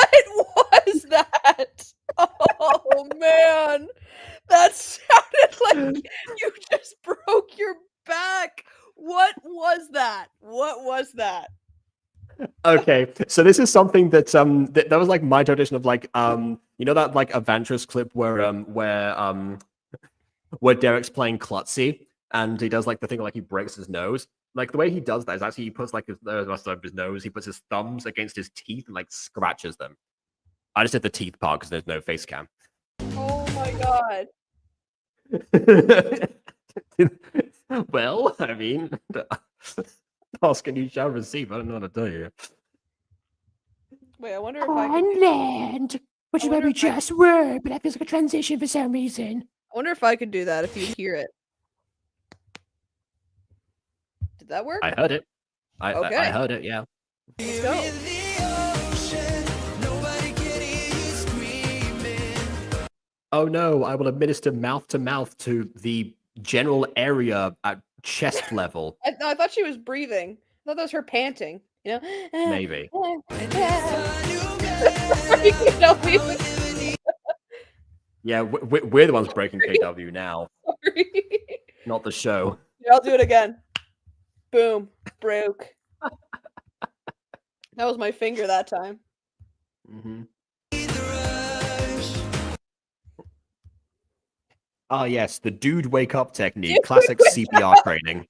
was that? Oh man, that sounded like you just broke your back. What was that? What was that? Okay, so this is something that that was like my tradition of like you know that like Avantras clip where Derek's playing klutzy and he does like the thing like he breaks his nose. Like the way he does that is actually he puts like the rest of his nose, he puts his thumbs against his teeth and like scratches them. I just did the teeth part because there's no face cam. Oh my god. Well, I mean, ask and you shall receive. I don't know what to tell you. Wait, I wonder if I can. On land, which I is where wonder we if I- just were, but that feels like a transition for some reason. I wonder if I could do that if you hear it. Did that work? I heard it. I Okay. heard it. Yeah. Let's go. Oh no! I will administer mouth to mouth to the general area at chest level. I thought she was breathing. I thought that was her panting. You know? Maybe. Yeah, we're the ones breaking KW now, Sorry. not the show. Yeah, I'll do it again. Boom. Broke. That was my finger that time. Mm-hmm. Ah, yes, the dude wake up technique, classic CPR training.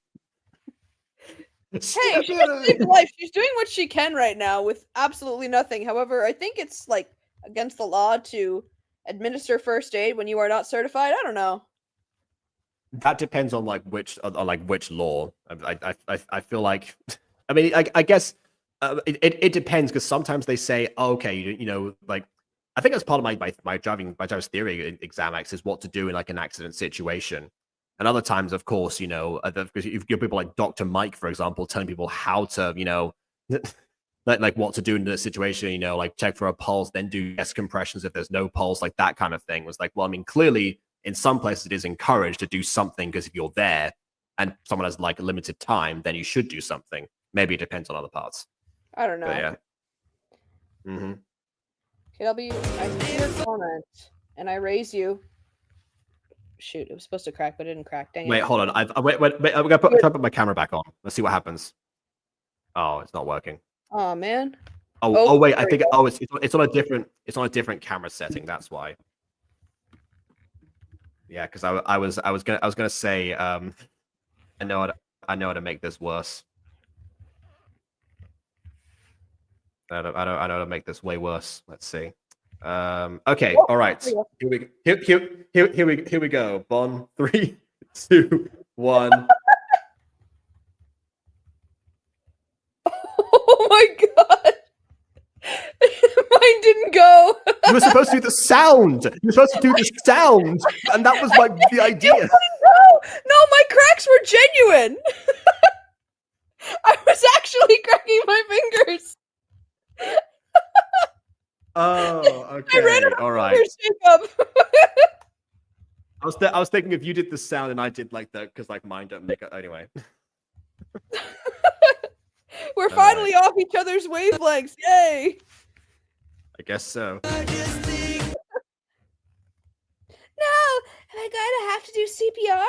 Hey, she just saved life. She's doing what she can right now with absolutely nothing. However, I think it's like against the law to administer first aid when you are not certified. I don't know. That depends on which law. I feel like, I mean, I guess it depends because sometimes they say, oh, okay, you know, like I think that's part of my driver's theory exam is what to do in like an accident situation. And other times, of course, you know, because you've got people like Dr. Mike, for example, telling people how to, you know, like what to do in the situation, you know, like check for a pulse, then do chest compressions if there's no pulse, like that kind of thing. It was like, well, I mean, clearly in some places it is encouraged to do something because if you're there and someone has like a limited time, then you should do something. Maybe it depends on other parts. I don't know. But yeah. Mm-hmm. KW, I see your comment and I raise you. Shoot, it was supposed to crack, but it didn't crack. Dang Wait, it. hold on. Wait. I'm gonna try to put my camera back on. Let's see what happens. Oh, it's not working. Oh man. Oh wait, there I think it's on a different camera setting. That's why. Yeah, because I was gonna say I know how to make this worse. I know how to make this way worse. Let's see. Okay, all right. Here we go. Bon, 3, 2, 1. Oh my god. Mine didn't go. You were supposed to do the sound. You were supposed to do the sound, and that was like the idea. No, my cracks were genuine. I was actually cracking my finger. I ran Okay, out of all right. fingers, Jacob. I was thinking if you did the sound and I did like the, because like mine don't make it anyway. We're All finally off each other's wavelengths. Yay! I guess so. No, am I going to have to do CPR?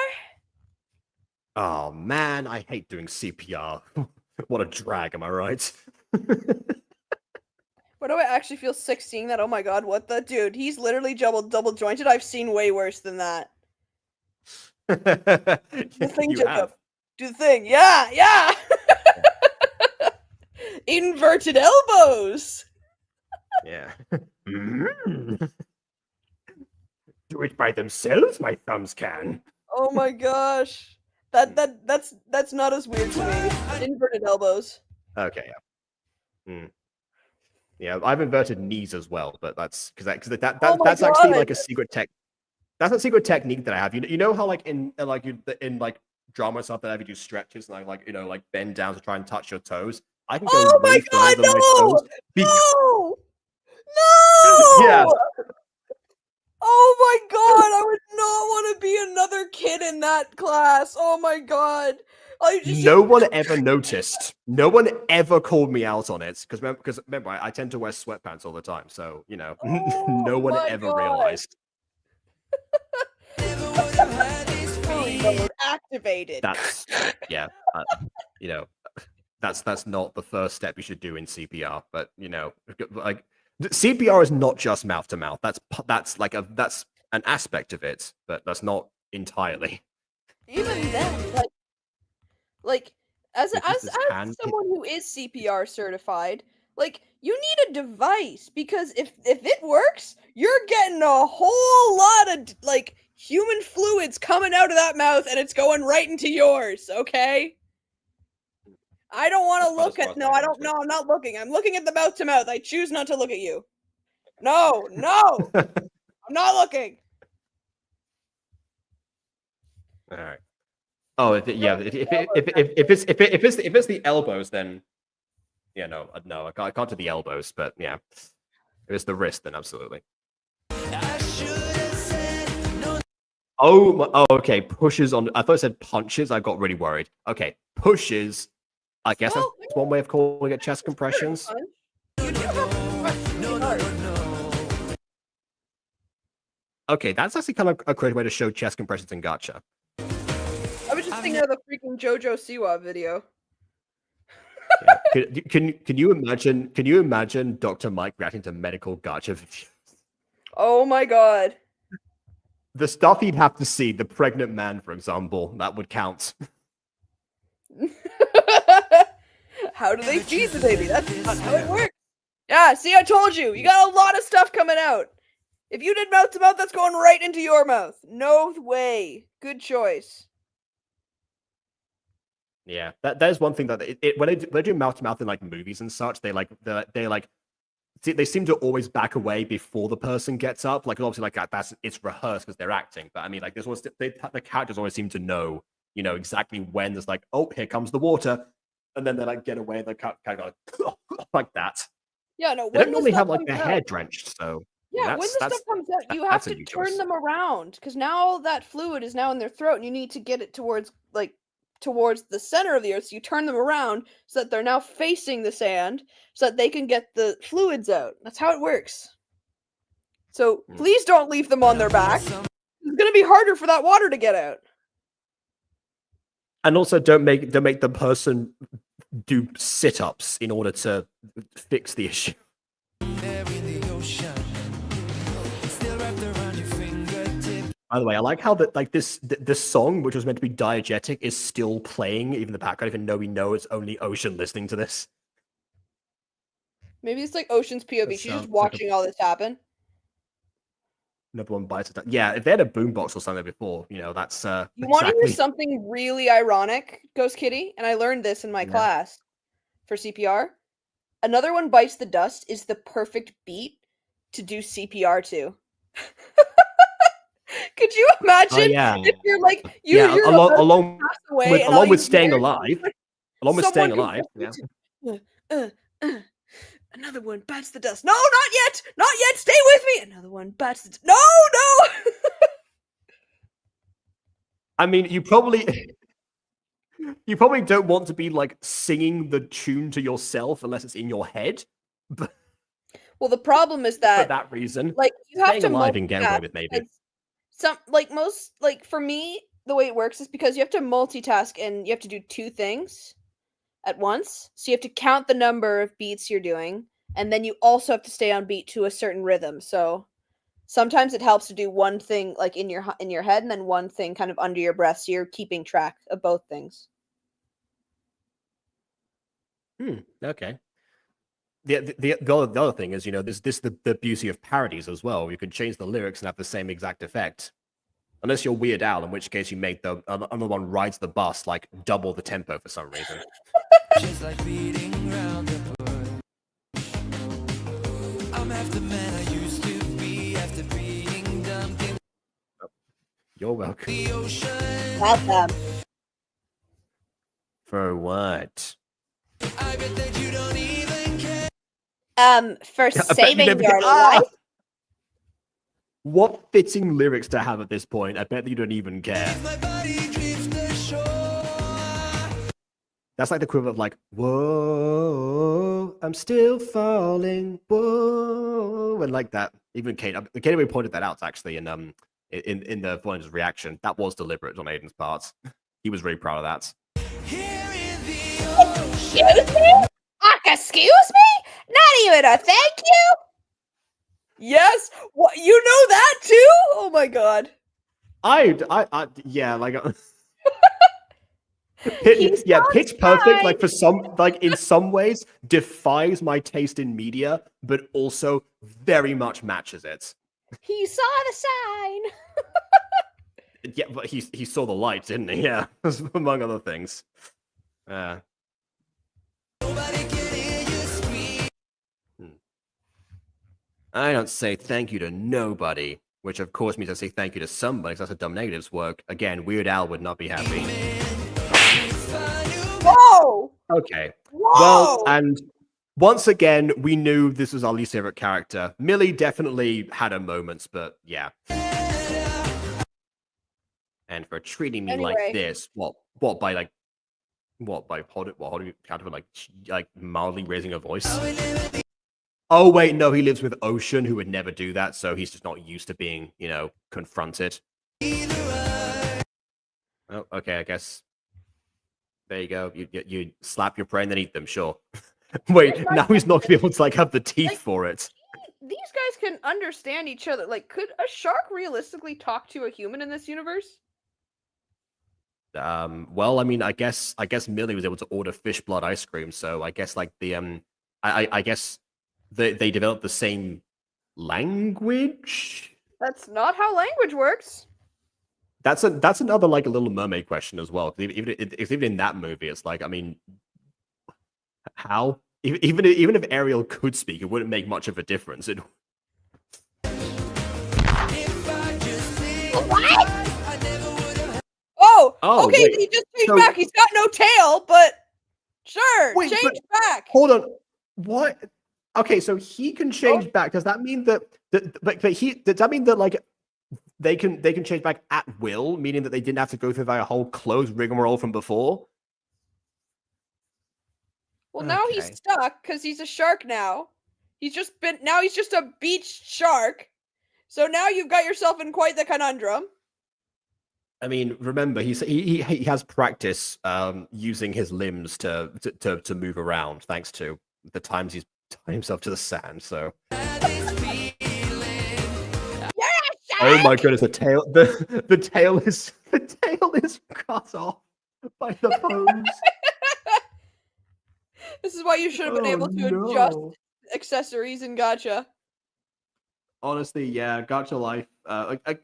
Oh man, I hate doing CPR. What a drag, am I right? Why do I actually feel sick seeing that? Oh my god, what the dude? He's literally double jointed. I've seen way worse than that. The thing, You Jacob. have. Do the thing. Yeah. Inverted elbows. Yeah. Mm. Do it by themselves, my thumbs can. Oh my gosh. That's not as weird to me. Inverted elbows. Okay, yeah. Yeah, I've inverted knees as well, but that's because that's my actually God. like a secret tech. That's a secret technique that I have. You know how like in like drama and stuff that I have you do stretches and I like bend down to try and touch your toes. I can go Oh my way god, further than my no! toes. No! No! Yeah. Oh my god, I would not want to be another kid in that class. Oh my god. I just No one ever noticed. No one ever called me out on it because remember I tend to wear sweatpants all the time, so no Oh one my ever God. realized. Mode activated. That's that's not the first step you should do in CPR, but like CPR is not just mouth to mouth. That's an aspect of it, but that's not entirely. Even then, like as Like, this is hand- someone who is CPR certified, like you need a device because if it works, you're getting a whole lot of like human fluids coming out of that mouth and it's going right into yours, okay? I don't want to That's about look as far at as no, my I don't knowledge no, I'm not looking. I'm looking at the mouth to mouth. I choose not to look at you. No. I'm not looking. All right. Oh, if it's the elbows, then yeah, no, I can't do the elbows, but yeah, if it's the wrist, then absolutely. Oh, okay. Pushes on. I thought it said punches. I got really worried. Okay, pushes. I guess Well, that's one way of calling it chest compressions. You do have to press really hard. Okay, that's actually kind of a great way to show chest compressions in Gacha. I was just thinking of the freaking JoJo Siwa video. Yeah. Can you imagine? Can you imagine Dr. Mike reacting to medical Gacha videos? Oh my god. The stuff he'd have to see, the pregnant man, for example, that would count. How do they feed the baby? That's not how it works. Yeah, see, I told you. You got a lot of stuff coming out. If you did mouth to mouth, that's going right into your mouth. No way. Good choice. Yeah, that is one thing that when they do mouth to mouth in like movies and such, they seem to always back away before the person gets up. Like obviously, like it's rehearsed because they're acting. But I mean, like there's always the characters always seem to know, exactly when there's like, oh, here comes the water, and then they like get away. They kind of go like that. Yeah, no. They don't normally have like their hair drenched, so yeah. When the stuff comes out, you have to turn them around because now that fluid is now in their throat, and you need to get it towards the center of the earth. So you turn them around so that they're now facing the sand so that they can get the fluids out. That's how it works. So please don't leave them on their back. It's going to be harder for that water to get out. And also don't make the person do sit-ups in order to fix the issue. By the way, I like how this song, which was meant to be diegetic, is still playing even in the background, even though we know it's only Ocean listening to this. Maybe it's like Ocean's POV. She's just watching all this happen. Another one bites it. Yeah, if they had a boombox or something before, that's You want to hear something really ironic, Ghost Kitty? And I learned this in my class for CPR. Another one bites the dust is the perfect beat to do CPR to. Could you imagine if you're like you're along with with staying alive? Along with staying alive, yeah. Another one bites the dust. No, not yet! Not yet! Stay with me! Another one bites the No, no! I mean, you probably don't want to be like singing the tune to yourself unless it's in your head. But Well, the problem is for that that reason, like you have staying to alive and get away multitask with maybe. because for me, the way it works is because you have to multitask and you have to do two things at once. So you have to count the number of beats you're doing, and then you also have to stay on beat to a certain rhythm. So sometimes it helps to do one thing like in your head and then one thing kind of under your breath, so you're keeping track of both things. Okay. The other thing is, this the beauty of parodies as well. You can change the lyrics and have the same exact effect. Unless you're Weird Al, in which case you make the other one rides the bus like double the tempo for some reason. Just like beating round the bush. I'm half the man I used to be after being dumped in You're welcome. the ocean. Welcome. For what? I bet that you don't even care. For I bet you saving never your get- life. What fitting lyrics to have at this point. I bet that you don't even care. If my body drifts ashore. That's like the equivalent of like, whoa, I'm still falling, whoa, and like that. Even Kate pointed that out actually in the Voyager's reaction. That was deliberate on Aiden's part. He was really proud of that. Here in the ocean. Excuse me? Excuse me? Not even a thank you? Yes. What, you know that too? Oh my god. Yeah, like. He's Pitch Perfect, like for some, like in some ways, defies my taste in media, but also very much matches it. He saw the sign. Yeah, but he saw the light, didn't he? Yeah, among other things. Nobody can hear you scream. I don't say thank you to nobody, which of course means I say thank you to somebody, because that's how dumb negatives work. Again, Weird Al would not be happy. Whoa. Okay. Whoa. Well, and once again, we knew this was our least favorite character. Millie definitely had her moments, but yeah. And for treating me like Anyway. this, what by holding kind of like mildly raising a voice? Oh wait, no, he lives with Ocean, who would never do that, so he's just not used to being, confronted. Oh, okay, I guess. There you go. You slap your prey and then eat them, sure. Wait, now he's not gonna be able to have the teeth for it. These guys can understand each other. Like, could a shark realistically talk to a human in this universe? Well, I mean, I guess Millie was able to order fish blood ice cream, so I guess I guess they developed the same language. That's not how language works. That's another like a Little Mermaid question as well. 'Cause even in that movie, it's like, I mean, how even if Ariel could speak, it wouldn't make much of a difference. Oh, okay, wait, he just changed so- back. He's got no tail, but sure, Wait, change but- back. Hold on, what? Okay, so he can change back. Does that mean that does that mean that like they can change back at will, meaning that they didn't have to go through that whole closed rigmarole from before? Well, now Okay. he's stuck because he's a shark now. He's just a beach shark. So now you've got yourself in quite the conundrum. I mean, remember he has practice using his limbs to move around, thanks to the times he's tied himself to the sand. So, oh my goodness, the tail is cut off by the pose. This is why you should have been able to adjust accessories in Gacha. Honestly, yeah, Gacha life. I think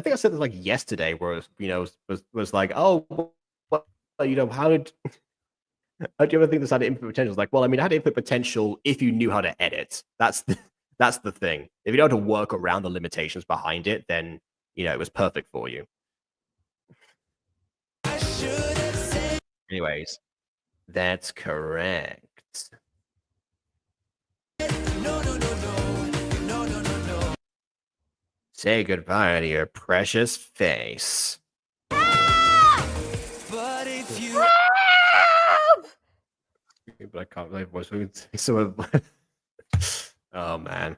I said this like yesterday, where it was like, oh, what, how did do you ever think this had infinite potential? It's like, well, I mean, it had infinite potential if you knew how to edit. That's the thing. If you know how to work around the limitations behind it, then it was perfect for you. Anyways, that's correct. Say goodbye to your precious face. But if you But I can't believe voice so. Oh man,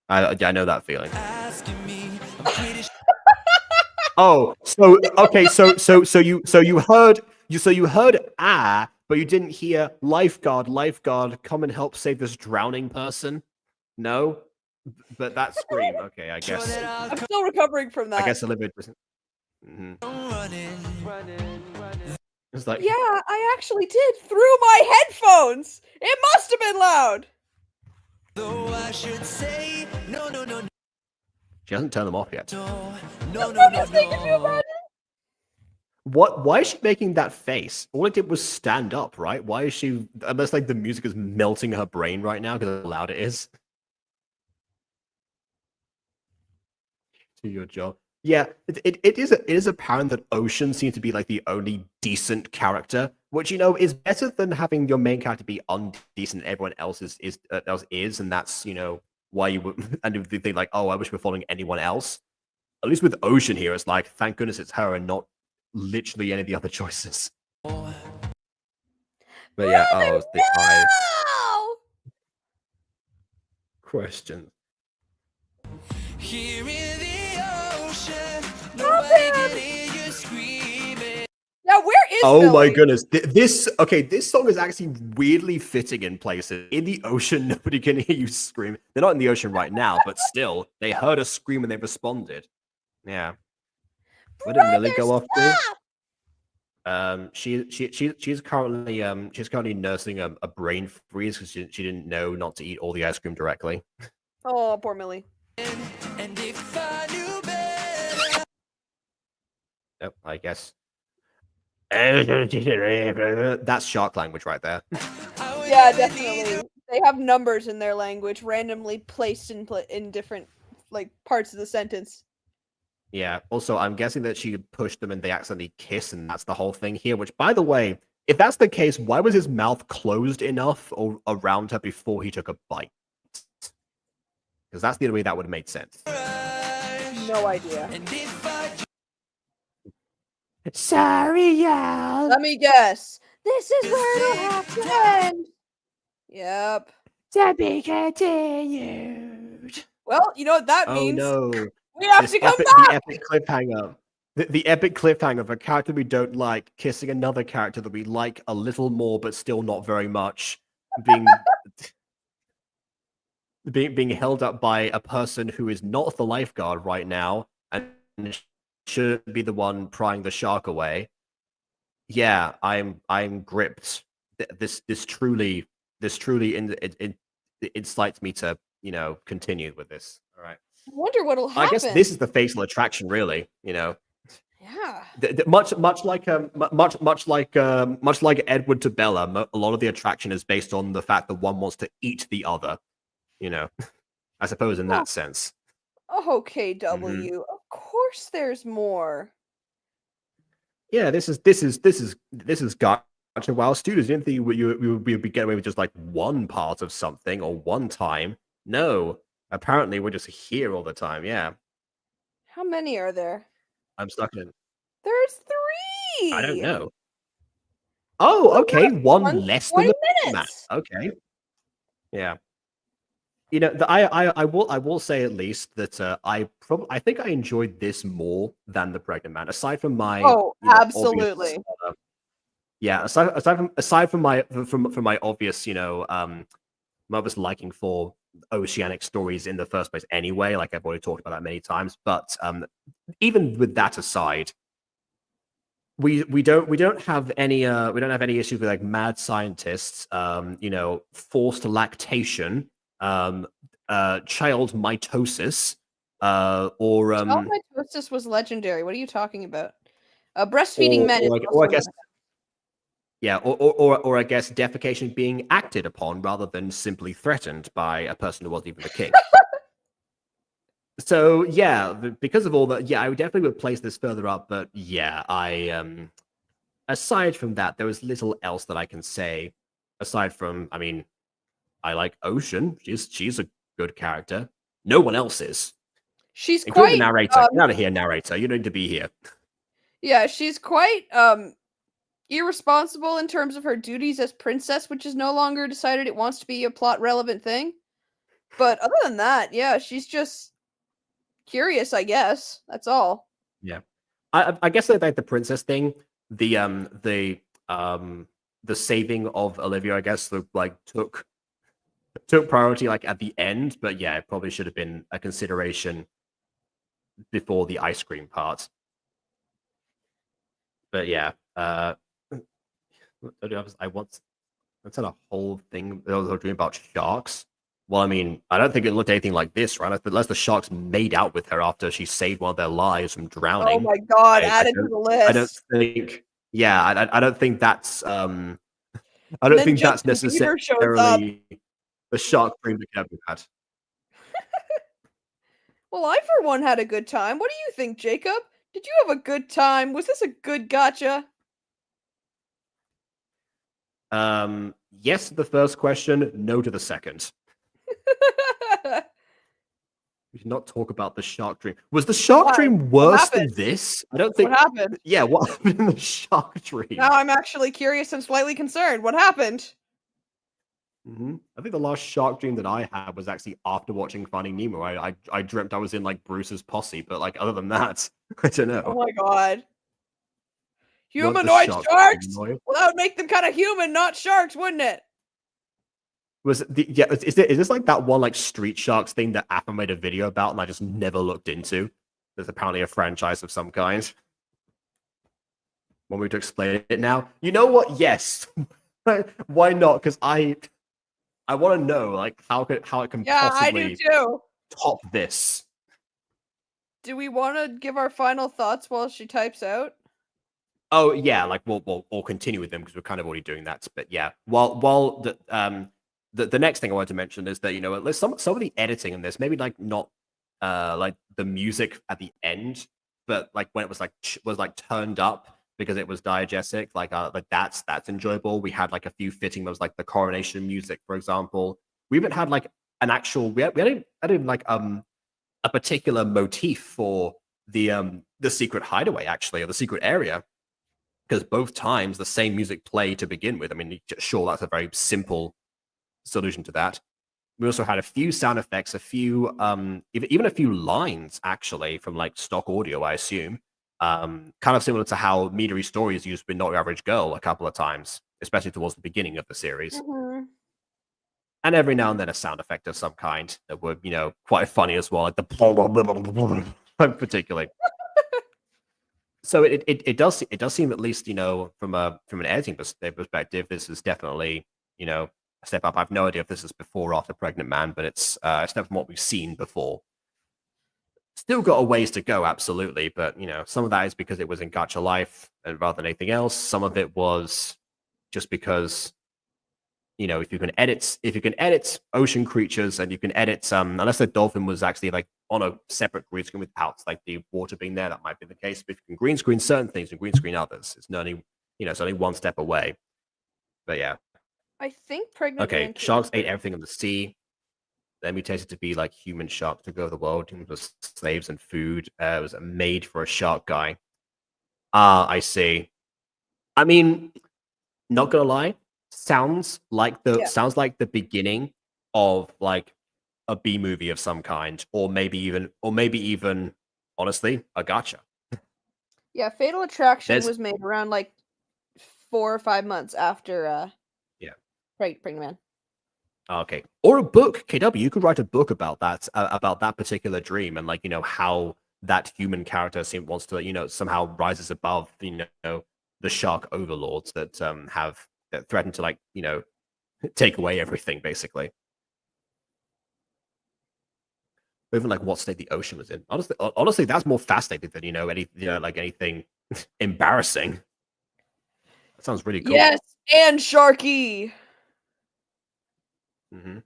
I know that feeling. asking me, I'm pretty sure Oh, so okay, so you heard but you didn't hear lifeguard, come and help save this drowning person. No, but that scream. Okay, I guess. that I'll I'm still recovering from that. I guess Olivia doesn't. Mhm. come running. It's like Yeah, I actually did through my headphones. It must have been loud. Though I should say, no, no, no, she hasn't turned them off yet. no, no, no, no, no. What? Why is she making that face? All it did was stand up, right? Why is she? Unless like the music is melting her brain right now because of how loud it is. To your job. Yeah, it is apparent that Ocean seems to be like the only decent character, which is better than having your main character be undecent. Everyone else is, and that's why you would and if they think like, oh, I wish we're following anyone else. At least with Ocean here, it's like, thank goodness it's her and not literally any of the other choices. But yeah, the eye No! question. Here in the ocean, nobody can hear you screaming. Now, where is Oh my Billy? goodness. This song is actually weirdly fitting in places. In the ocean, nobody can hear you scream. They're not in the ocean right now, but still, they heard us scream and they responded. Yeah. Where did Millie go off to? She's currently nursing a brain freeze because she didn't know not to eat all the ice cream directly. Oh, poor Millie. And if I knew better, Yep, I guess. That's shark language right there. I would Yeah, never need definitely. They have numbers in their language randomly placed in different like parts of the sentence. Yeah. Also, I'm guessing that she pushed them and they accidentally kiss, and that's the whole thing here. Which, by the way, if that's the case, why was his mouth closed enough around her before he took a bite? Because that's the only way that would have made sense. No idea. And if I Sorry, y'all. Let me guess. This is where it'll have to end. Yep. To be continued. Well, you know what that Oh means. no! We have This to come epic, back. the epic cliffhanger. The epic cliffhanger of a character we don't like kissing another character that we like a little more, but still not very much, being held up by a person who is not the lifeguard right now and should be the one prying the shark away. Yeah, I'm gripped. This truly incites me to continue with this. All right. I wonder what'll happen. I guess this is the fatal attraction, really. Yeah. Much like Edward to Bella, a lot of the attraction is based on the fact that one wants to eat the other. I suppose in that sense. Okay, W. Of course, there's more. Yeah, this is GachaWowStudios. You didn't think we would get away with just like one part of something or one time. No, apparently we're just here all the time. Yeah, How many are there? I'm stuck in. There's 3. I don't know. Oh, okay, one less than 20 the map. minutes. Okay, yeah. I will say at least that I think I enjoyed this more than the Pregnant Man. Aside from my absolutely. aside from my obvious my obvious liking for oceanic stories in the first place anyway, like I've already talked about that many times. But even with that aside, we don't have any issues with like mad scientists, forced lactation, child mitosis, or Child mitosis was legendary. What are you talking about? Breastfeeding men. Or I guess defecation being acted upon rather than simply threatened by a person who wasn't even the king. So yeah, because of all that, I definitely would place this further up. But yeah, aside from that, there was little else that I can say. Aside from, I like Ocean. She's a good character. No one else is. She's Including the quite narrator. Get out of here, narrator. You don't need to be here. yeah, she's quite irresponsible in terms of her duties as princess, which is no longer decided it wants to be a plot relevant thing. But other than that, yeah, she's just curious, I guess. That's all. Yeah, I guess like the princess thing, the saving of Olivia, I guess, like took priority like at the end, but yeah, it probably should have been a consideration before the ice cream part. But yeah, I once said a whole thing I was dreaming about sharks. Well, I mean, I don't think it looked anything like this, right? Unless the sharks made out with her after she saved one of their lives from drowning. Oh my god, I add it to the list. I don't think. Yeah, I don't think that's. I don't think that's necessarily the shark dream that Kevin had. Well, I for one had a good time. What do you think, Jacob? Did you have a good time? Was this a good gacha? Yes to the first question, no to the second. We should not talk about the shark dream. Was the shark Why? dream What worse than happened? this? I don't think. What happened? Yeah, what happened in the shark dream? Now I'm actually curious and slightly concerned. What happened? I think the last shark dream that I had was actually after watching Finding Nemo. I dreamt I was in like Bruce's posse, but like other than that, I don't know. Oh my god. Weren't the Humanoid sharks sharks? humanoid? Well, that would make them kind of human, not sharks, wouldn't it? Was it is this like that one like Street Sharks thing that Apple made a video about and I just never looked into? There's apparently a franchise of some kind. Want me to explain it now? You know what? Yes. Why not? Because I want to know like how it can Yeah, I possibly do too. top this. Do we want to give our final thoughts while she types out? Oh yeah, like we'll continue with them because we're kind of already doing that. But yeah, while the next thing I wanted to mention is that at least some of the editing in this, maybe like not like the music at the end, but like when it was like turned up because it was diegetic, like that's enjoyable. We had like a few fitting moves, like the coronation music, for example. We even had like an actual we had like a particular motif for the secret hideaway actually, or the secret area. Because both times the same music played to begin with. I mean, sure, that's a very simple solution to that. We also had a few sound effects, a few, even a few lines actually from like stock audio, I assume. Kind of similar to how Midori Story is used with Not Your Average Girl a couple of times, especially towards the beginning of the series. Mm-hmm. And every now and then a sound effect of some kind that were, quite funny as well, like the particularly. So it does seem, at least from an editing perspective, this is definitely a step up. I have no idea if this is before or after Pregnant Man, but it's a step from what we've seen before. Still got a ways to go, absolutely, but some of that is because it was in Gacha Life and rather than anything else. Some of it was just because if you can edit ocean creatures and you can edit unless the dolphin was actually like on a separate green screen without like the water being there, that might be the case. But if you can green screen certain things and green screen others, it's only it's only one step away. But yeah. I think Pregnant Okay, Man sharks ate everything in the sea. Then mutated to be like human sharks to go the world. Humans were slaves and food. It was made for a shark guy. I see. I mean, not gonna lie, sounds like the beginning of like a B movie of some kind, or maybe even honestly a gacha. Yeah, Fatal Attraction was made around like 4 or 5 months after Pregnant Man. Okay, or a book. KW, you could write a book about that particular dream, and like how that human character wants to somehow rises above the shark overlords that that threaten to like take away everything basically. Even like what state the ocean was in. Honestly, that's more fascinating than anything embarrassing. That sounds really cool. Yes, and Sharky. Mm-hmm.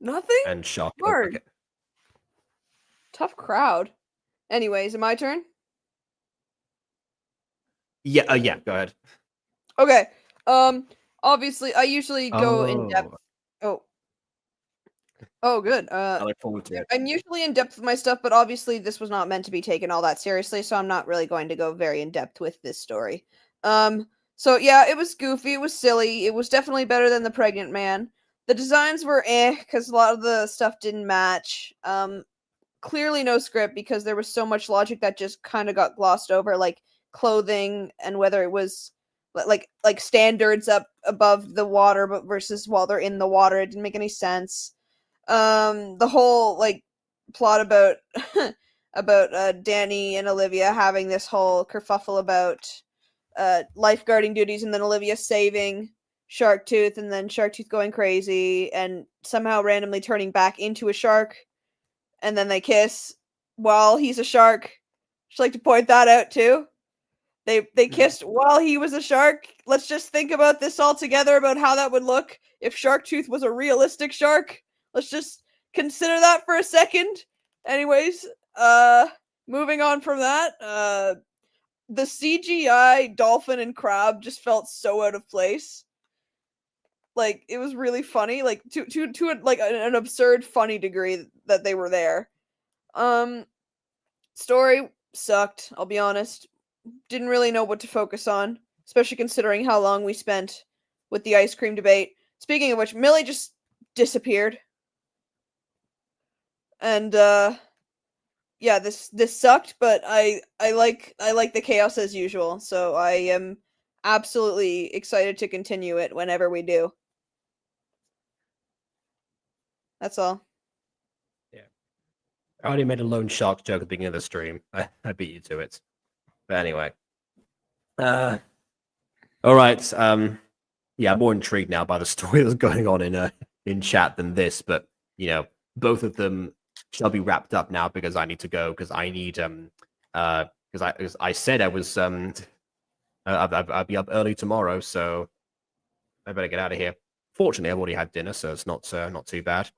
Nothing. And shark. Okay. Tough crowd. Anyways, my turn. Yeah. Yeah. Go ahead. Okay. Obviously, I usually go in depth. Oh. Oh, good. I look forward to it. I'm usually in depth with my stuff, but obviously this was not meant to be taken all that seriously, so I'm not really going to go very in depth with this story. So yeah, it was goofy, it was silly, it was definitely better than The Pregnant Man. The designs were because a lot of the stuff didn't match. Clearly no script because there was so much logic that just kind of got glossed over, like clothing and whether it was like standards up above the water, but versus while they're in the water, it didn't make any sense. The whole like plot about about Danny and Olivia having this whole kerfuffle about lifeguarding duties, and then Olivia saving Sharktooth, and then Sharktooth going crazy and somehow randomly turning back into a shark, and then they kiss while he's a shark. Just like to point that out too. They kissed while he was a shark. Let's just think about this all together about how that would look if Sharktooth was a realistic shark. Let's just consider that for a second. Anyways, moving on from that, the CGI dolphin and crab just felt so out of place. Like it was really funny, like to like an absurd funny degree that they were there. Story sucked, I'll be honest. Didn't really know what to focus on, especially considering how long we spent with the ice cream debate. Speaking of which, Millie just disappeared. And yeah, this sucked, but I like the chaos as usual, so I am absolutely excited to continue it whenever we do. That's all. I already made a lone shark joke at the beginning of the stream. I beat you to it. But anyway. All right. Yeah, I'm more intrigued now by the story that's going on in chat than this, but you know, both of them shall be wrapped up now because I need to go because I need because I said I was I'll be up early tomorrow, so I better get out of here. Fortunately, I've already had dinner, so it's not too bad.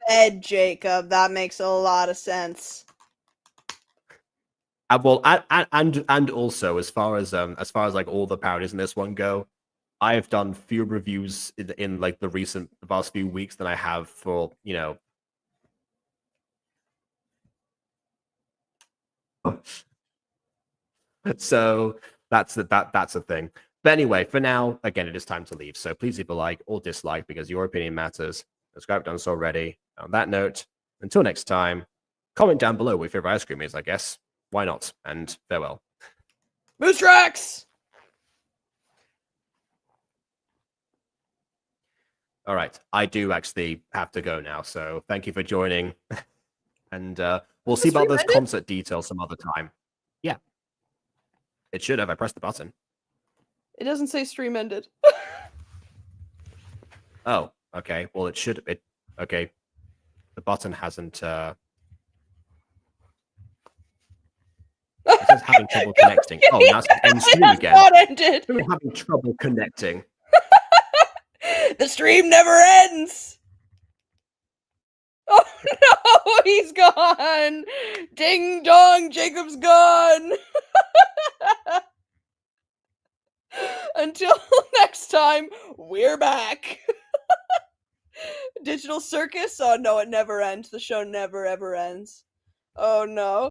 Fed Jacob. That makes a lot of sense. Well, and also as far as like all the parodies in this one go, I have done fewer reviews in like the past few weeks than I have for So that's a thing. But anyway, for now, again, it is time to leave. So please leave a like or dislike because your opinion matters. Subscribe if done so already. On that note, until next time, comment down below what your favorite ice cream is, I guess. Why not? And farewell. Moose tracks! All right. I do actually have to go now. So thank you for joining. And we'll see about those concert details some other time. Yeah. It should have. I pressed the button. It doesn't say stream ended. Oh, okay. Well, it should. Okay. The button hasn't. It says having trouble connecting. Oh, now it's end stream again. Not ended. We're having trouble connecting. The stream never ends. Oh no, he's gone. Ding dong, Jacob's gone. Until next time, we're back. Digital Circus? Oh no, it never ends. The show never ever ends. Oh no.